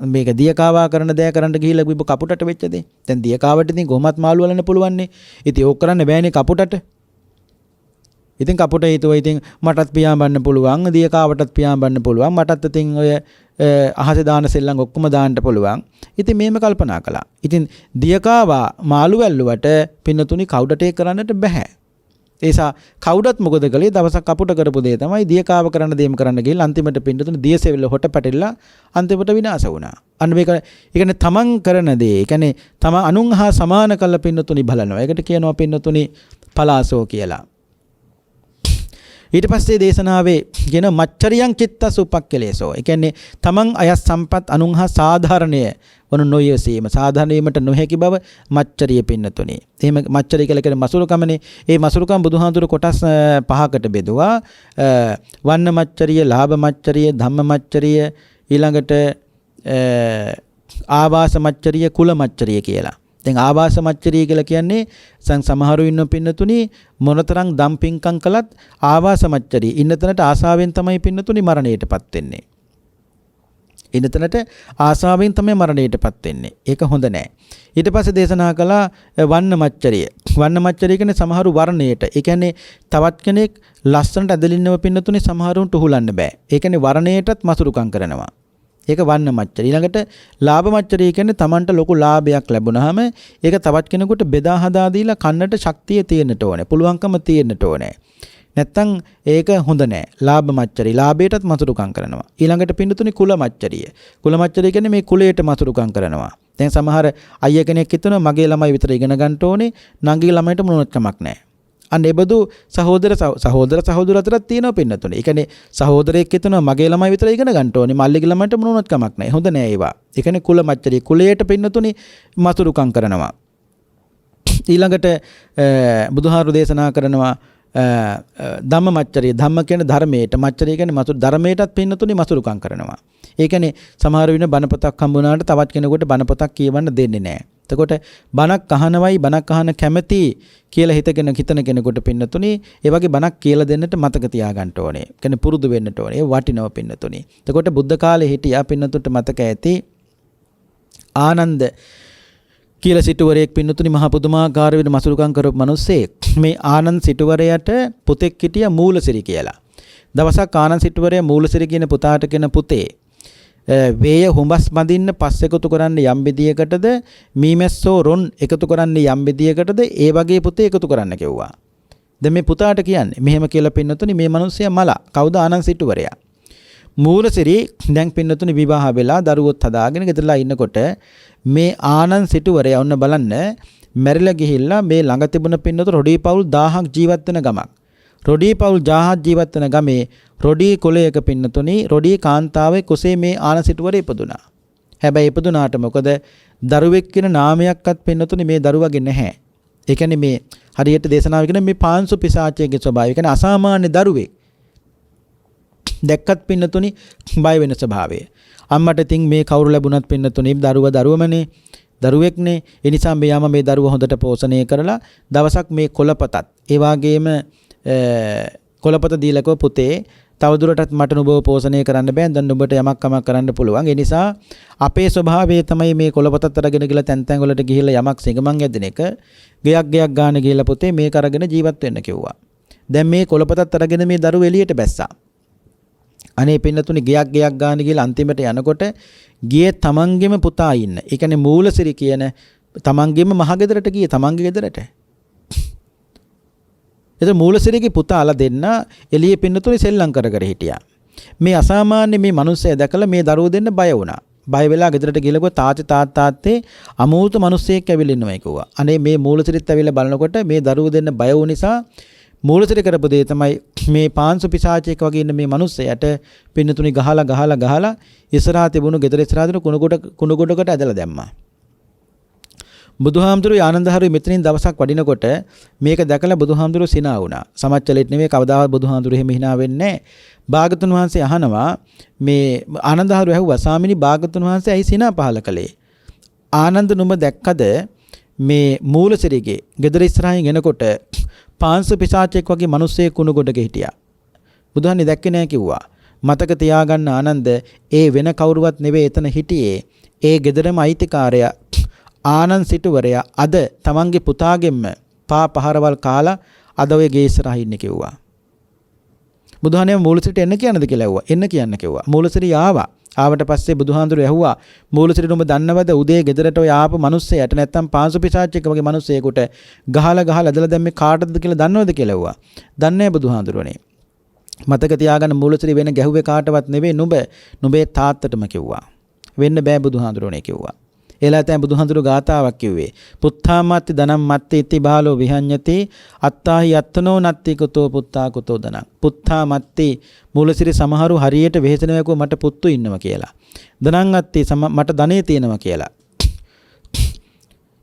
මේක දියකාවා කරන දේ කරන්න ගිහිල්ලා බිබ කපුටට වෙච්ච දේ. දැන් දියකාවට ඉතින් කොහොමත් මාළු වලන්න පුළුවන් නේ. ඉතින් ඕක කරන්න බෑනේ කපුටට. ඉතින් කපුට හිතුවා ඉතින් මටත් පියාඹන්න පුළුවන් දියකාවටත් පියාඹන්න පුළුවන් මටත් ඉතින් ඔය අහසේ දාන සෙල්ලම් ඔක්කොම දාන්න පුළුවන්. ඉතින් මේම කල්පනා කළා. ඉතින් දියකාවා මාළු වැල්ලුවට පින්නතුනි කවුඩට ඒක කරන්නට බෑ. ඒසා කවුඩත් මොකද කළේ දවසක් කපුට කරපු දේ තමයි දියකාව කරන්න දෙයම කරන්න ගිහලා අන්තිමට පින්නතුනි දියසෙවිල්ල හොට පැටලිලා අන්තිමට විනාශ වුණා. අන්න මේක ඒ කියන්නේ තමන් කරන දේ ඒ කියන්නේ තමන් අනුන් හා සමාන කළ පින්නතුනි බලනවා. ඒකට කියනවා පින්නතුනි පලාසෝ කියලා. ඊට පස්සේ දේශනාවේ කියන මච්චරියං චිත්තස් උපක්ඛිලේසෝ. ඒ කියන්නේ තමන් අයස් සම්පත් අනුන් හා සාධාරණය වනු නොයසීම සාධාරණ වීමට නොහැකි බව මච්චරිය පින්නතුනි. එහෙම මච්චරිය කියලා කියන්නේ මසුරුකමනේ. ඒ මසුරුකම බුදුහාඳුර කොටස් 5කට බෙදුවා. වන්න මච්චරිය, ලාභ මච්චරිය, ධම්ම මච්චරිය, ඊළඟට ආවාස මච්චරිය, කුල මච්චරිය කියලා. දැන් ආවාස මච්චරිය කියලා කියන්නේ සමහරු ඉන්න පින්නතුනි මොනතරම් දම්පින්කම් කළත් ආවාස මච්චරිය ඉන්න තැනට ආසාවෙන් තමයි පින්නතුනි මරණයටපත් වෙන්නේ. ඉන්නතනට ආසාවෙන් තමයි මරණයටපත් වෙන්නේ. ඒක හොඳ නෑ. ඊට පස්සේ දේශනා කළා වන්න මච්චරිය. වන්න මච්චරිය කියන්නේ සමහරු වර්ණයට. ඒ කියන්නේ තවත් කෙනෙක් ලස්සනට ඇදලින්නව පින්නතුනේ සමහරුන්ට උහුලන්න බෑ. ඒ කියන්නේ වර්ණයටත් මසුරුකම් කරනවා. ඒක වන්න මච්චරිය. ඊළඟට ලාභ මච්චරිය කියන්නේ Tamanට ලොකු ලාභයක් ලැබුණාම ඒක තවත් කෙනෙකුට බෙදා හදා දීලා කන්නට ශක්තිය තියෙන්නට ඕනේ. පුළුවන්කම තියෙන්නට ඕනේ. නැත්තම් ඒක හොඳ නෑ. ලාභ මච්චරිය. ලාභයටත් මසුරුකම් කරනවා. ඊළඟට පින්නතුනේ කුල මච්චරිය. කුල මච්චරිය කියන්නේ මේ කුලයට මසුරුකම් කරනවා. දැන් සමහර අයියා කෙනෙක් හිතනවා මගේ ළමයි විතර ඉගෙන ගන්න ඕනේ. නංගිගේ ළමයිට මොනවත් කමක් නෑ. අන්න ඒ බඳු සහෝදර අතරක් තියෙනවා පින්නතුනේ. ඒ කියන්නේ සහෝදරයෙක් හිතනවා මගේ ළමයි විතර ඉගෙන ගන්න ඕනේ. මල්ලිගේ ළමයිට මොනවත් කමක් නෑ. හොඳ නෑ ඒවා. ඒ කියන්නේ කුල මච්චරිය. කුලයට පින්නතුනේ මසුරුකම් කරනවා. ඊළඟට බුදුහාරු දේශනා කරනවා ධම්ම මච්චරිය. ධම්ම කියන්නේ ධර්මයට, මච්චරිය කියන්නේ මසුරු ධර්මයටත් පින්නතුනේ මසුරුකම් කරනවා. ඒ කියන්නේ සමහර වෙන බණපතක් හම්බුනාට තවත් කෙනෙකුට බණපතක් කියවන්න දෙන්නේ නැහැ. එතකොට බණක් අහනවයි බණක් අහන කැමැති කියලා හිතන කෙනෙකුට පින්නතුනේ ඒ වගේ බණක් කියලා දෙන්නට මතක තියාගන්න ඕනේ. ඒ කියන්නේ පුරුදු වෙන්නට ඕනේ. ඒ වටිනව පින්නතුනේ. එතකොට බුද්ධ කාලේ හිටියා පින්නතුන්ට මතක ඇති ආනන්ද කියලා සිටුවරයෙක් පින්නතුනි මහ පුදුමාකාර විදිහට මසුරුකම් කරපු මිනිස්සෙක්. මේ ආනන්ද සිටුවරයට පුතෙක් හිටියා මූලසිරි කියලා. දවසක් ආනන්ද සිටුවරයා මූලසිරි කියන පුතාට කියන පුතේ වේය හුඹස් බඳින්න පස් එකතු කරන්න යම් බෙදියකටද මීමැස්සෝ රොන් එකතු කරන්න යම් බෙදියකටද ඒ වගේ පුතේ එකතු කරන්න කිව්වා. දැන් මේ පුතාට කියන්නේ මෙහෙම කියලා පින්නතුනි මේ මිනිස්සයා මල කවුද ආනන්ද සිටුවරයා. මූලසිරි දැන් පින්නතුනි විවාහ වෙලා දරුවොත් හදාගෙන ගෙදරලා ඉන්නකොට මේ ආනන්ද සිටුවරයා ඔන්න බලන්න මැරිලා ගිහිල්ලා මේ ළඟ තිබුණ පින්නතුර රොඩී පවුල් 1000ක් ජීවත් වෙන ගමක්. රොඩී පවුල් 1000ක් ජීවත් වෙන ගමේ රොඩී කුලයක පින්නතුනි රොඩී කාන්තාවේ කුසේ මේ ආනන්ද සිටුවරයා ඉපදුනා. හැබැයි ඉපදුනාට මොකද දරුවෙක් කියන නාමයක්වත් පින්නතුනි මේ දරුවගේ නැහැ. ඒ කියන්නේ මේ හරියට දේශනාව කියන මේ පාංශු පිසාචයේ ස්වභාවය. ඒ කියන්නේ අසාමාන්‍ය දරුවෙක්. දැක්කත් පින්නතුනි බය වෙන ස්වභාවය. අම්මට ඉතින් මේ කවුරු ලැබුණත් පින්නතුනි දරුවමනේ දරුවෙක්නේ. ඒ නිසා මෙයාම මේ දරුවා හොඳට පෝෂණය කරලා දවසක් මේ කොළපතත් ඒ වගේම කොළපත දීලකෝ පුතේ තවදුරටත් මට නුඹව පෝෂණය කරන්න බෑ. දැන් නුඹට යමක් කමක් කරන්න පුළුවන්. ඒ නිසා අපේ ස්වභාවය තමයි මේ කොළපතත් අරගෙන ගිහලා තැන් වලට ගිහිල්ලා යමක් සිඟමන් යදින එක. ගයක් ගාන ගිහලා පුතේ මේක අරගෙන ජීවත් වෙන්න කිව්වා. දැන් මේ කොළපතත් අරගෙන මේ දරුවෝ එළියට බැස්සා. අනේ පින්නතුනි ගයක් ගාන ගිහලා අන්තිමට යනකොට ගියේ තමන්ගේම පුතා ඉන්න. ඒ කියන්නේ මූලසිරි කියන තමන්ගේම මහගෙදරට ගියේ තමන්ගේ ගෙදරට. එතකොට මූලසිරිගේ පුතා අල දෙන්න එළියේ පින්නතුනි සෙල්ලම් කර හිටියා. මේ අසාමාන්‍ය මේ මිනිස්සයා දැකලා මේ දරුවෝ දෙන්න බය වුණා. බය වෙලා ගෙදරට ගිහලා තාත්තේ අමූත මිනිස්සෙක් ඇවිල්ලා ඉන්නවා කිව්වා. අනේ මේ මූලසිරිත් ඇවිල්ලා බලනකොට මේ දරුවෝ දෙන්න බය වුණ නිසා මූලසිරි කරපු දේ තමයි මේ පාංශු පිසාචයෙක් වගේ ඉන්න මේ මිනිස්සයාට පින්නතුනි ගහලා ඉස්සරහා තිබුණු ගෙදර ඉස්සරහා තිබුණු කුණු ගොඩකට ඇදලා දැම්මා. බුදුහාමුදුරුවෝ ආනන්දහරුවෝ මෙතනින් දවසක් වඩිනකොට මේක දැකලා බුදුහාමුදුරුවෝ සිනා වුණා. සමච්චලෙත් නෙමෙයි කවදාවත් බුදුහාමුදුරුවෝ එහෙම hina වෙන්නේ නැහැ. භාගතුන් වහන්සේ අහනවා මේ ආනන්දහරුවෝ ඇහුවා ස්වාමිනී භාගතුන් වහන්සේ ඇයි සිනා පහල කළේ? ආනන්ද නුඹ දැක්කද මේ මූලසිරිගේ ගෙදර ඉස්සරහින් එනකොට පාංශු පිසාචෙක් වගේ මිනිස්සෙක් කුණු ගොඩක හිටියා. බුදුහාමි දැක්කේ නැහැ කිව්වා. මතක තියාගන්න ආනන්ද ඒ වෙන කවුරුවත් නෙවෙයි එතන හිටියේ. ඒ ගෙදරම අයිතිකාරයා ආනන්ද සිටුවරයා අද තමන්ගේ පුතාගෙන්ම පහරවල් කාලා අද ඔය ගේ ඉස්සරහා ඉන්නේ කිව්වා. බුදුහාමි මූලසිරිට එන්න කියන්නද කියලා ඇහුවා. එන්න කියන්න කිව්වා. මූලසිරිය ආවා. ආවට පස්සේ බුදුහාඳුරු ඇහුවා මූලසිරි නුඹ දන්නවද උදේ ගෙදරට ඔය ආපු මිනිස්සයාට නැත්තම් පාංශු පිසාචෙක් වගේ මිනිස්සෙකුට ගහලා ඇදලා දැම්මේ කාටද කියලා දන්නවද කියලා ඇහුවා. දන්නේ නැහැ බුදුහාඳුරුනේ. මතක තියාගන්න මූලසිරි වෙන ගැහුවේ කාටවත් නෙවෙයි නුඹේ තාත්තටම කිව්වා. වෙන්න බෑ බුදුහාඳුරුනේ කිව්වා. එලා තමයි බුදුහාඳුරු ගාතාවක් කිව්වේ. පුත්තාමත්ති ධනම් මත්ති ඉති බාලෝ විහඤ්ඤති අත්තාහි අත්තනෝ නත්ති කුතෝ පුත්තා කුතෝ ධනං. පුත්තාමත්ති මූලසිරි සමහරු හරියට වෙහෙසෙනවකෝ මට පුත්තු ඉන්නවා කියලා. ධනං අත්ති මට ධනෙ තියෙනවා කියලා.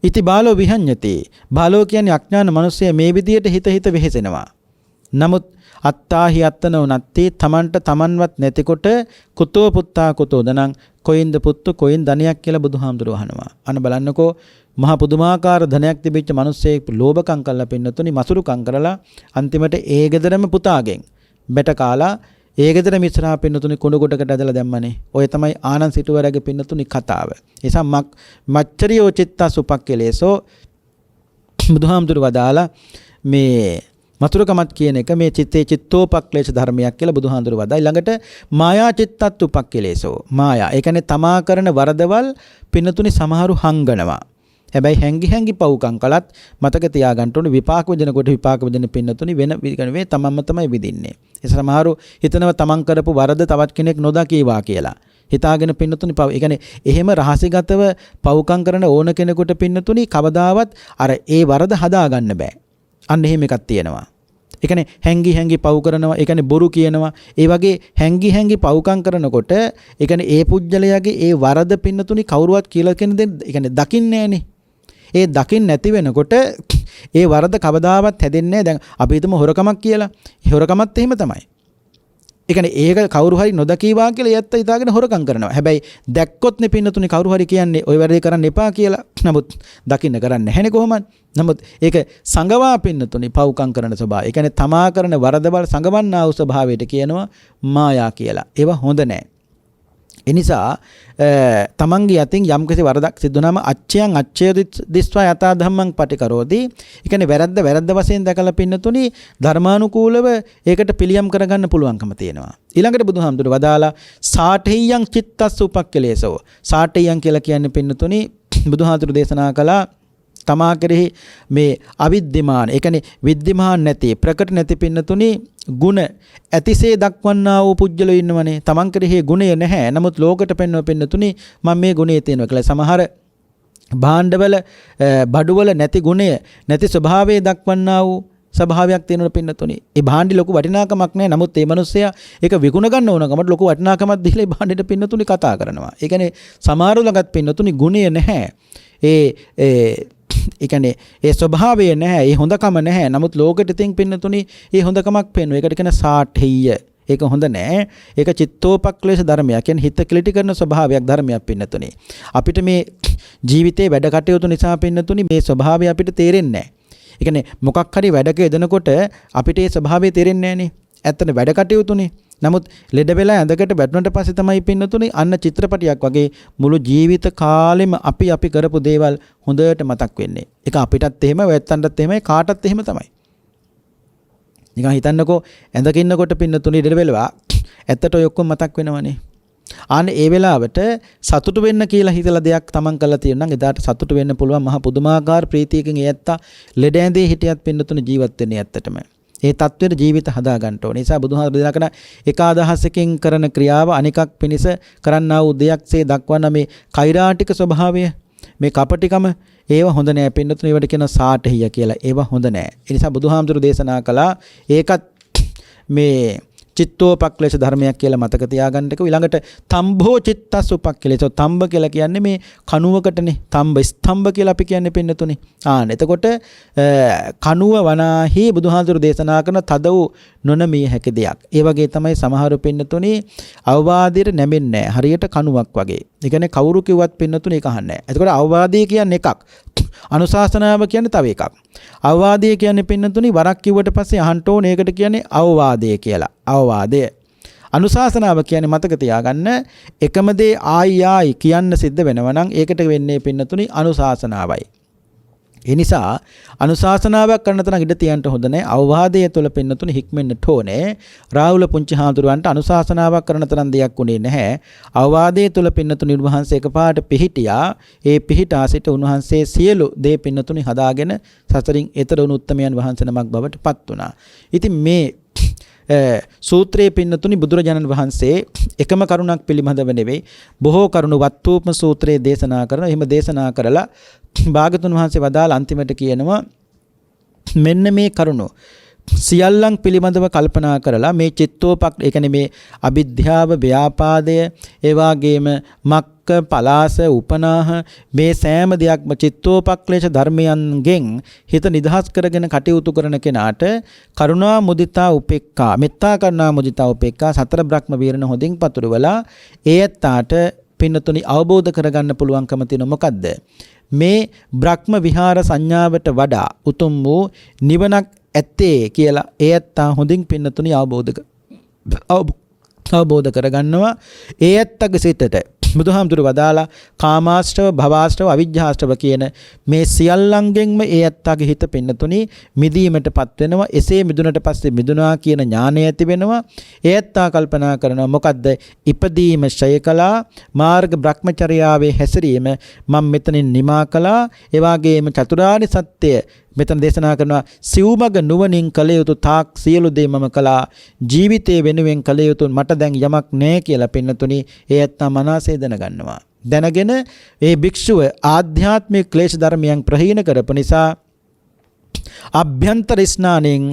ඉති බාලෝ විහඤ්ඤති. බාලෝ කියන්නේ අඥාන මිනිස්සය මේ විදියට හිත වෙහෙසෙනවා. නමුත් අත්තාහි අත්තනෝ නත්ති තමන්ට තමන්වත් නැතිකොට කුතෝ පුත්තා කුතෝ ධනං කොයින්ද පුත්තු කොයින් ධනයක් කියලා බුදුහාමුදුරුවෝ අහනවා. අන්න බලන්නකෝ මහා පුදුමාකාර ධනයක් තිබිච්ච මිනිස්සෙක් ලෝභකම් කළා පින්නතුනි මසුරුකම් කරලා අන්තිමට ඒ ගෙදරම පුතාගෙන් බැට කාලා ඒ ගෙදර මිශ්‍රා පින්නතුනි කුණු කොටකට ඇදලා දැම්මනේ. ඔය තමයි ආනන්ද සිටුවරගේ පින්නතුනි කතාව. ඒ නිසා මච්චරියෝ චිත්තස් උපක්ඛලේසෝ බුදුහාමුදුරු වදාලා මේ මතුරුකමත් කියන එක මේ චිත්තේ චිත්තෝපක්ලේශ ධර්මයක් කියලා බුදුහාඳුර වදා. ඊළඟට මායා චිත්තත් උපක්ඛලේශෝ. මායා. ඒ කියන්නේ තමා කරන වරදවල් පින්නතුනි සමහරු හංගනවා. හැබැයි හැංගි පව්කම් කළත් මතක තියාගන්න ඕනේ විපාක විදිනකොට විපාක විදින පින්නතුනි වෙන වේ තමන්ම තමයි විදින්නේ. ඒ සමහරු හිතනවා තමන් කරපු වරද තවත් කෙනෙක් නොදකීවා කියලා. හිතාගෙන පින්නතුනි පව. ඒ කියන්නේ එහෙම රහසිගතව පව්කම් කරන ඕන කෙනෙකුට පින්නතුනි කවදාවත් අර ඒ වරද හදා ගන්න බෑ. අන්න එහෙම එකක් තියෙනවා. ඒ කියන්නේ හැංගි පව් කරනවා, ඒ කියන්නේ බොරු කියනවා. ඒ වගේ හැංගි පව්කම් කරනකොට ඒ කියන්නේ ඒ පුජ්‍යලයාගේ ඒ වරද පින්නතුනි කවුරුවත් කියලා කියන දේ ඒ කියන්නේ දකින්නේ නැහනේ. ඒ දකින්න නැති වෙනකොට ඒ වරද කවදාවත් හැදෙන්නේ නැහැ. දැන් අපි හිතමු හොරකමක් කියලා. හොරකමත් එහෙම තමයි. ඒ කියන්නේ ඒක කවුරු හරි නොදකීවා කියලා යැත්ත හිතාගෙන හොරකම් කරනවා. හැබැයි දැක්කොත් නේ පින්නතුනි කවුරු හරි කියන්නේ ඔය වැඩේ කරන්න එපා කියලා. නමුත් දකින්න කරන්නේ නැහැනේ කොහොමද? නමුත් ඒක සංගවා පින්නතුනි පව්කම් කරන ස්වභාවය. ඒ කියන්නේ තමා කරන වරදවල් සංගවන්නා වූ ස්වභාවයට කියනවා මායා කියලා. ඒවා හොඳ නැහැ. ඒ නිසා තමන්ගේ යතින් යම්කිසි වරදක් සිදු වුනම අච්චයන් අච්චය දිස්වා යථා ධම්මං පටිකරෝති. ඒ කියන්නේ වැරද්ද වශයෙන් දැකලා පින්නතුනි ධර්මානුකූලව ඒකට පිළියම් කරගන්න පුළුවන්කම තියෙනවා. ඊළඟට බුදුහාමුදුර වදාලා සාඨේයං චිත්තස් උපක්ඛලේසෝ. සාඨේයං කියලා කියන්නේ පින්නතුනි බුදුහාමුදුර දේශනා කළා තමා කෙරෙහි මේ අවිද්‍යමාන, ඒ කියන්නේ විද්‍යමාන නැති, ප්‍රකට නැති පින්නතුනි ගුණ ඇතිසේ දක්වන්නා වූ පුජ්‍යලෝ ඉන්නවනේ. තමන් කෙරෙහි ගුණය නැහැ. නමුත් ලෝකෙට පෙන්වන පින්නතුනි මම මේ ගුණය තියෙනවා කියලා. සමහර භාණ්ඩවල බඩුවල නැති ගුණය, නැති ස්වභාවය දක්වන්නා වූ ස්වභාවයක් තියෙනවා පින්නතුනි. ඒ භාණ්ඩි ලොකු වටිනාකමක් නැහැ. නමුත් මේ මිනිස්සයා ඒක විකුණ ගන්න ඕනකමට ලොකු වටිනාකමක් දීලා ඒ භාණ්ඩෙට පින්නතුනි කතා කරනවා. ඒ කියන්නේ සමහර ළඟත් පින්නතුනි ගුණය නැහැ. ඒ කියන්නේ ඒ ස්වභාවය නැහැ, ඒ හොඳකම නැහැ. නමුත් ලෝකෙට තින් පින්නතුනි ඒ හොඳකමක් පෙන්වන. ඒකට කියන සාඨෙය්‍ය. ඒක හොඳ නැහැ. ඒක චිත්තෝපක්ලේශ ධර්මයක්. කියන්නේ හිත කිලිටි කරන ස්වභාවයක් ධර්මයක් පින්නතුනි. අපිට මේ ජීවිතේ වැඩ කටයුතු නිසා පින්නතුනි මේ ස්වභාවය අපිට තේරෙන්නේ නැහැ. ඒ කියන්නේ මොකක් හරි වැඩක යෙදෙනකොට අපිට ඒ ස්වභාවය තේරෙන්නේ නැහනේ. ඇත්තට වැඩ කටයුතුනේ. නමුත් ලෙඩ වෙලා ඇඳකට වැටුණට පස්සේ තමයි පින්නතුනේ අන්න චිත්‍රපටියක් වගේ මුළු ජීවිත කාලෙම අපි කරපු දේවල් හොඳට මතක් වෙන්නේ. ඒක අපිටත් එහෙම, වැත්තන්ටත් එහෙමයි, කාටත් එහෙම තමයි. නිකන් හිතන්නකෝ ඇඳක ඉන්නකොට පින්නතුනේ ලෙඩ වෙලවා ඇත්තට ඔය ඔක්කොම මතක් වෙනවනේ. ආන්න ඒ වෙලාවට සතුටු වෙන්න කියලා හිතලා දෙයක් තමන් කළා තියෙනවා නම් එදාට සතුටු වෙන්න පුළුවන්. මහා පුදුමාකාර ප්‍රීතියකින් ඒ ඇත්තා ලෙඩ ඇඳේ හිටියත් පින්නතුනේ ජීවත් වෙන්නේ ඇත්තටම. ඒ තත්ත්වෙට ජීවිත හදා ගන්න ඕනේ. ඒ නිසා බුදුහාමුදුරුවෝ දෙනා කරන එක අදහසකින් කරන ක්‍රියාව අනිකක් පිණිස කරන්නා වූ දෙයක්සේ දක්වන මේ කෛරාටික ස්වභාවය, මේ කපටිකම ඒව හොඳ නෑ. පින්නතුනේ ඒවට කියන සාඨහිය කියලා. ඒව හොඳ නෑ. ඒ නිසා බුදුහාමුදුරුවෝ දේශනා කළා ඒකත් මේ චිත්තෝපක්ලේශ ධර්මයක් කියලා මතක තියාගන්න එක. ඊළඟට තම්බෝ චිත්තස් උපක්ඛලේශෝ. තම්බ කියලා කියන්නේ මේ කණුවකටනේ. තම්බ ස්තම්භ කියලා අපි කියන්නේ පින්නතුනේ. එතකොට කණුව වනාහි බුදුහාඳුරු දේශනා කරන තද වූ නොනමිය හැකි දෙයක්. ඒ වගේ තමයි සමහරු පින්නතුනේ අවවාදයට නැමෙන්නේ නැහැ. හරියට කණුවක් වගේ. ඒ කියන්නේ කවුරු කිව්වත් පින්නතුනේ ඒක අහන්නේ නැහැ. එතකොට අවවාදය කියන්නේ එකක්. අනුශාසනාව කියන්නේ තව එකක්. අවවාදය කියන්නේ පින්නතුනි වරක් කිව්වට පස්සේ අහන්න ඕනේ. ඒකට කියන්නේ අවවාදය කියලා. අවවාදය. අනුශාසනාව කියන්නේ මතක තියාගන්න එකම දේ ආයි කියන්න සිද්ධ වෙනවා නම් ඒකට වෙන්නේ පින්නතුනි අනුශාසනාවයි. ඒ නිසා අනුශාසනාවක් කරන තරම් ඉඩ තියන්න හොඳ නැහැ. අවවාදයේ තුල පින්නතුනි හික්මෙන්නට ඕනේ. රාහුල පුංචි හාමුදුරුවන්ට අනුශාසනාවක් කරන තරම් දෙයක් උනේ නැහැ. අවවාදයේ තුල පින්නතුනි උන්වහන්සේ එකපාරට පිහිටියා. ඒ පිහිටා සිට උන්වහන්සේ සියලු දේ පින්නතුනි හදාගෙන සසරින් එතර වුණු උත්තමයන් වහන්සේ නමක් බවට පත් වුණා. ඉතින් මේ සූත්‍රයේ පින්නතුනි බුදුරජාණන් වහන්සේ එකම කරුණක් පිළිබඳව නෙවෙයි බොහෝ කරුණු වත්තූපම සූත්‍රයේ දේශනා කරනවා. එහෙම දේශනා කරලා භාගතුන් වහන්සේ වදාළ අන්තිමට කියනවා මෙන්න මේ කරුණු සියල්ලන් පිළිබඳව කල්පනා කරලා මේ චිත්තෝපක් ඒ කියන්නේ මේ අවිද්‍යාව, ව්‍යාපාදය, ඒ වගේම මක්ක, පලාස, උපනාහ මේ සෑම දෙයක්ම චිත්තෝපක්ලේශ ධර්මයන්ගෙන් හිත නිදහස් කරගෙන කටයුතු කරන කෙනාට කරුණා, මුදිතා, උපේක්ඛා, මෙත්තා, කරුණා, මුදිතා, උපේක්ඛා සතර බ්‍රහ්ම වීරණ හොඳින් පතුරවලා ඒ ඇත්තාට පින්නතුනි අවබෝධ කරගන්න පුළුවන්කම තියෙන මොකද්ද? මේ බ්‍රහ්ම විහාර සංඥාවට වඩා උතුම් වූ නිවනක් ඇත්තේ කියලා ඒ ඇත්තා හොඳින් පින්නතුනි අවබෝධ කරගන්නවා. ඒ ඇත්තගේ සිතට බුදුහාමුදුරු වදාලා කාමාශ්‍රව, භවආශ්‍රව, අවිජ්ජාශ්‍රව කියන මේ සියල්ලංගෙන්ම ඒ ඇත්තගේ හිත පින්නතුණි මිදීමටපත් වෙනවා. එසේ මිදුණට පස්සේ මිදුණා කියන ඥානය ඇති වෙනවා. ඒ ඇත්තා කල්පනා කරනවා මොකද්ද? ඉපදීම ඡය කළා, මාර්ග බ්‍රහ්මචර්යාවේ හැසිරීම මම මෙතනින් නිමා කළා. ඒ වගේම චතුරාර්ය සත්‍ය මෙතන දේශනා කරනවා සිව්මග නුවණින් කළ යුතු තාක් සියලු දේ මම කළා. ජීවිතේ වෙනුවෙන් කළ යුතු මට දැන් යමක් නැහැ කියලා පින්නතුණි ඒ ඇත්තා මනසේ දැනගන්නවා. දැනගෙන ඒ භික්ෂුව ආධ්‍යාත්මික ක්ලේශ ධර්මයන් ප්‍රහීන කරපු නිසා අභ්‍යන්තර ස්නානෙන්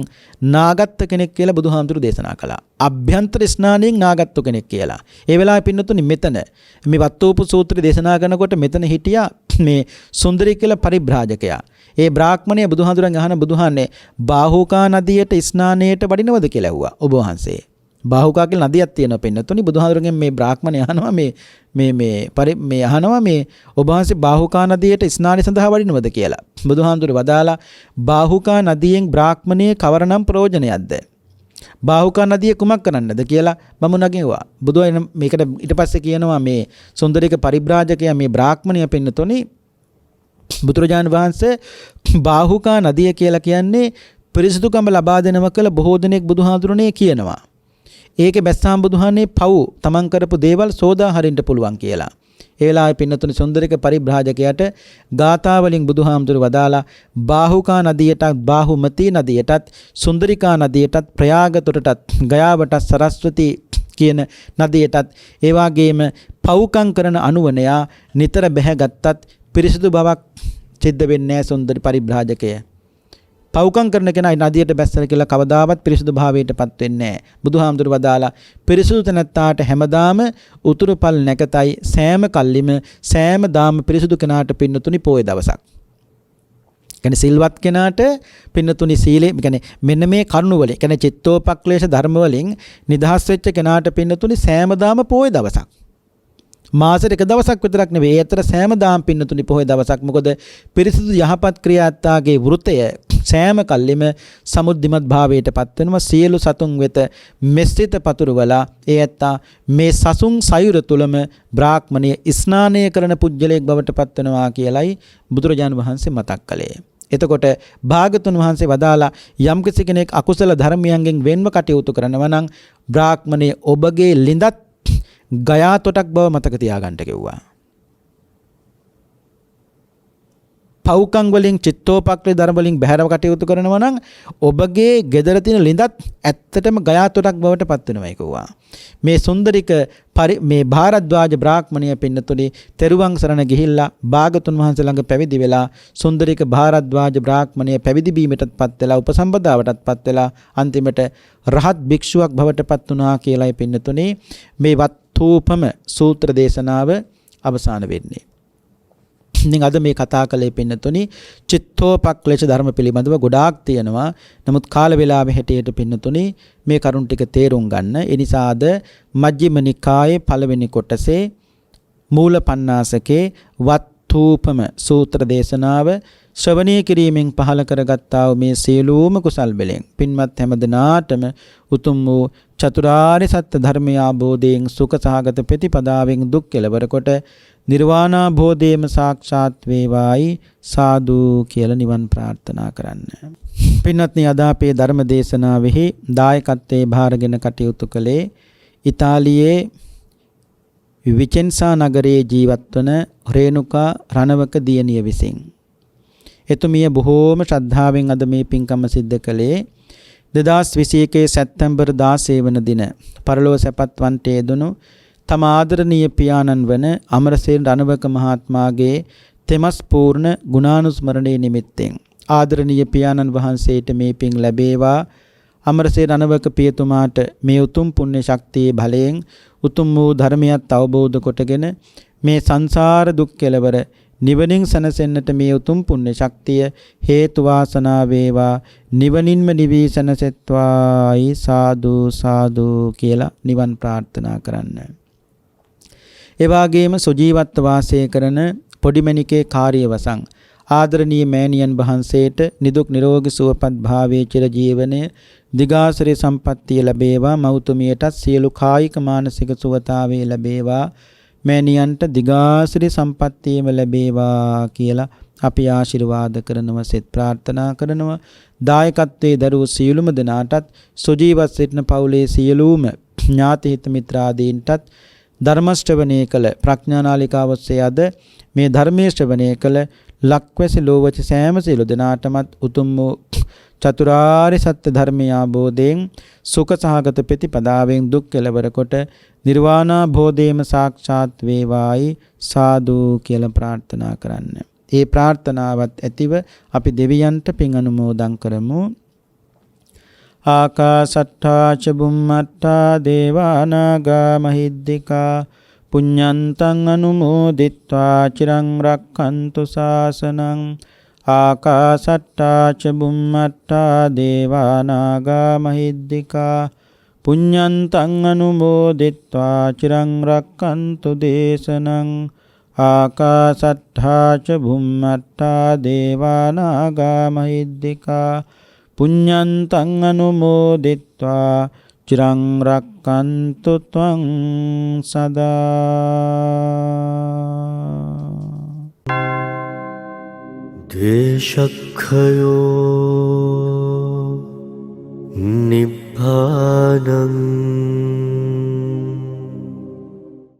නාගත්ත කෙනෙක් කියලා බුදුහාමුදුරු දේශනා කළා. අභ්‍යන්තර ස්නානෙන් නාගත්තු කෙනෙක් කියලා. ඒ වෙලාවේ පින්නතුනි මෙතන මේ වත්තෝප සූත්‍රය දේශනා කරනකොට මෙතන හිටියා මේ සුන්දරී කියලා පරිබ්‍රාජකයා. ඒ බ්‍රාහ්මණය බුදුහාඳුරන් අහන බුදුහාන්නේ බාහුකා නදියට ස්නානයට වඩිනවද කියලා ඇහුවා ඔබ වහන්සේ. බාහුකා කියලා නදියක් තියෙනවා පින්නතුනි. බුදුහාඳුරගෙන් මේ බ්‍රාහ්මණය අහනවා මේ අහනවා මේ ඔබ වහන්සේ බාහුකා නදියට ස්නානය සඳහා වඩිනවද කියලා. බුදුහාඳුර වදාලා බාහුකා නදියෙන් බ්‍රාහ්මණයේ කවරනම් ප්‍රයෝජනයක්ද? බාහුකා නදිය කුමක් කරන්නද කියලා බමුණගෙන් ඇහුවා. බුදුන් මේකට ඊට පස්සේ කියනවා මේ සුන්දරික පරිබ්‍රාජකයා මේ බ්‍රාහ්මණය පින්නතුනි බුදුරජාණන් වහන්සේ බාහුකා නදිය කියලා කියන්නේ පිරිසිදුකම ලබා දෙනව කියලා බොහෝ දෙනෙක් බුදුහාඳුරනේ කියනවා. ඒකේ බැස්සාම් බුදුහාන්නේ පව් තමන් කරපු දේවල් සෝදා හරින්න පුළුවන් කියලා. ඒ වෙලාවේ පින්නතුනි සුන්දරික පරිබ්‍රාජකයාට ගාථා වලින් බුදුහාමුදුරු වදාලා බාහුකා නදියටත් බාහුමති නදියටත් සුන්දරිකා නදියටත් ප්‍රයාගතොටටත් ගයාවටත් සරස්වති කියන නදියටත් ඒ වගේම පව්කම් කරන අනුවණයා නිතර බැහැගත්තත් පිරිසිදු බවක් සිද්ධ වෙන්නේ නැහැ සුන්දරි පරිබ්‍රාජකය. පව්කම් කරන කෙනා නදියට බැස්සර කියලා කවදාවත් පිරිසිදු භාවයටපත් වෙන්නේ නැහැ. බුදුහාමුදුරු වදාලා පිරිසිදු තැනැත්තාට හැමදාම උතුරුපල් නැකතයි සෑම කල්ලිම සෑම දාම පිරිසිදු කෙනාට පින්නතුනි පොයේ දවසක්. කියන්නේ සිල්වත් කෙනාට පින්නතුනි සීලේ කියන්නේ මෙන්න මේ කරුණ වලින් කියන්නේ චිත්තෝපක්ලේශ ධර්ම වලින් නිදහස් වෙච්ච කෙනාට පින්නතුනි සෑමදාම පොයේ දවසක්. මාසෙට එක දවසක් විතරක් නෙවෙයි. ඒ අතර සෑමදාම පින්නතුනි පොයේ දවසක්. මොකද පිරිසිදු යහපත් ක්‍රියාත්තාගේ වෘතය සෑම කල්ලිම සමුද්දිමත් භාවයටපත් වෙනවා. සියලු සතුන් වෙත මෙස්සිත පතුරවලා ඒ ඇත්තා මේ සසුන් සයුර තුලම බ්‍රාහ්මණය ස්නානය කරන පුජ්‍යලයක් බවට පත් වෙනවා කියලයි බුදුරජාණන් වහන්සේ මතක් කළේ. එතකොට භාගතුන් වහන්සේ වදාලා යම් කෙනෙක් අකුසල ධර්මයන්ගෙන් වෙන්ව කටයුතු කරනවා නම් බ්‍රාහ්මණය ඔබගේ ලිඳත් ගයා තොටක් බව මතක තියාගන්න කිව්වා. පව්කම් වලින් චිත්තෝපක්ලේ ධර්ම වලින් බැහැරව කටයුතු කරනවා නම් ඔබගේ gedara තියෙන ලිඳත් ඇත්තටම ගයා තොටක් බවට පත් වෙනවා කිව්වා. මේ සුන්දරික මේ භාරද්වාජ බ්‍රාහ්මණය පින්නතුනි තෙරුවන් සරණ ගිහිල්ලා භාගතුන් වහන්සේ ළඟ පැවිදි වෙලා සුන්දරික භාරද්වාජ බ්‍රාහ්මණය පැවිදි බීමටත්පත් වෙලා උපසම්පදාවටත්පත් වෙලා අන්තිමට රහත් භික්ෂුවක් බවට පත් වුණා කියලායි පින්නතුනි මේ වත්තූපම සූත්‍ර දේශනාව අවසන් වෙන්නේ. ඉතින් අද මේ කතා කළේ පින්නතුනි චිත්තෝපක්ලේශ ධර්ම පිළිබඳව ගොඩාක් තියෙනවා. නමුත් කාල වේලාවේ හැටියට පින්නතුනි මේ කරුණ ටික තේරුම් ගන්න. ඒ නිසා අද මජ්ක්‍ධිම නිකායේ පළවෙනි කොටසේ මූල පණ්ණාසකේ වත්තූපම සූත්‍ර දේශනාව ශ්‍රවණය කිරීමෙන් පහල කරගත්තා වූ මේ සියලුම කුසල් බෙලෙන් පින්වත් හැමදෙනාටම උතුම් වූ චතුරාර්ය සත්‍ය ධර්මය අවබෝධයෙන් සුඛ සහගත ප්‍රතිපදාවෙන් දුක් කෙලවර කොට නිර්වාණාභෝධයම සාක්ෂාත් වේවායි සාදු කියලා නිවන් ප්‍රාර්ථනා කරන්න. පින්වත්නි අද අපේ ධර්ම දේශනාවෙහි දායකත්වයේ භාරගෙන කටයුතු කළේ ඉතාලියේ විචෙන්සා නගරයේ ජීවත් වන රේණුකා රණවක දියණිය විසින්. එතුමිය බොහෝම ශ්‍රද්ධාවෙන් අද මේ පින්කම සිද්ධ කළේ 2021 සැප්තැම්බර් 16 වන දින පරලොව සැපත් වන්ට යෙදුණු තම ආදරණීය පියාණන් වන අමරසේන රණවක මහත්මයාගේ තෙමස් පූර්ණ ගුණානුස්මරණයේ නිමිත්තෙන් ආදරණීය පියාණන් වහන්සේට මේ පින් ලැබේවා. අමරසේන රණවක පියතුමාට මේ උතුම් පුණ්‍ය ශක්තියේ බලයෙන් උතුම් වූ ධර්මයක් අවබෝධ කොටගෙන මේ සංසාර දුක් කෙලවර නිවනින් සැනසෙන්නට මේ උතුම් පුණ්‍ය ශක්තිය හේතු වාසනා වේවා. නිවනින්ම නිවී සැනසෙත්වායි සාදු සාදු කියලා නිවන් ප්‍රාර්ථනා කරන්න. ඒ වගේම සුජීවත්ව වාසය කරන පොඩිමණිකේ කාර්යවසං ආදරණීය මෑණියන් වහන්සේට නිදුක් නිරෝගී සුවපත් භාවයේ චිර ජීවනයේ දිගාසරේ සම්පන්නිය ලැබේවා. මෞතුමියටත් සියලු කායික මානසික සුවතාවේ ලැබේවා. මෑණියන්ට දිගාසරේ සම්පන්නියම ලැබේවා කියලා අපි ආශිර්වාද කරනවා, සෙත් ප්‍රාර්ථනා කරනවා. දායකත්වයේ දරූ සියලුම දෙනාටත් සුජීවත් සිටින පවුලේ සියලුම ඥාති හිත මිත්‍රාදීන්ටත් ධර්ම ශ්‍රවණය කළ ප්‍රඥානාලිකාව ඔස්සේ අද මේ ධර්මයේ ශ්‍රවණය කළ ලක්වැසි ලෝවැසි සෑම සියලු දෙනාටමත් උතුම් වූ චතුරාර්ය සත්‍ය ධර්මය අවබෝධයෙන් සුඛ සහගත ප්‍රතිපදාවෙන් දුක් කෙලවර කොට නිර්වාණාභෝධයම සාක්ෂාත් වේවායි සාදු කියලා ප්‍රාර්ථනා කරන්න. ඒ ප්‍රාර්ථනාවත් ඇතිව අපි දෙවියන්ට පින් අනුමෝදන් කරමු. ආකාසට්ඨා ච බුම්මට්ඨා දේවානාගා මහිද්దికා පුඤ්ඤන්තං අනුමෝදිත්වා චිරං රක්ඛන්තු ශාසනං. ආකාසට්ඨා ච බුම්මට්ඨා දේවානාගා මහිද්దికා පුඤ්ඤන්තං අනුමෝදිත්වා චිරං රක්ඛන්තු දේශනං. ආකාසට්ඨා ච බුම්මට්ඨා දේවානාගා මහිද්దికා පුඤ්ඤන්තං අනුමෝදිත්වා චිරං රක්ඛන්තු ත්වං සදා. දේශක්ඛයෝ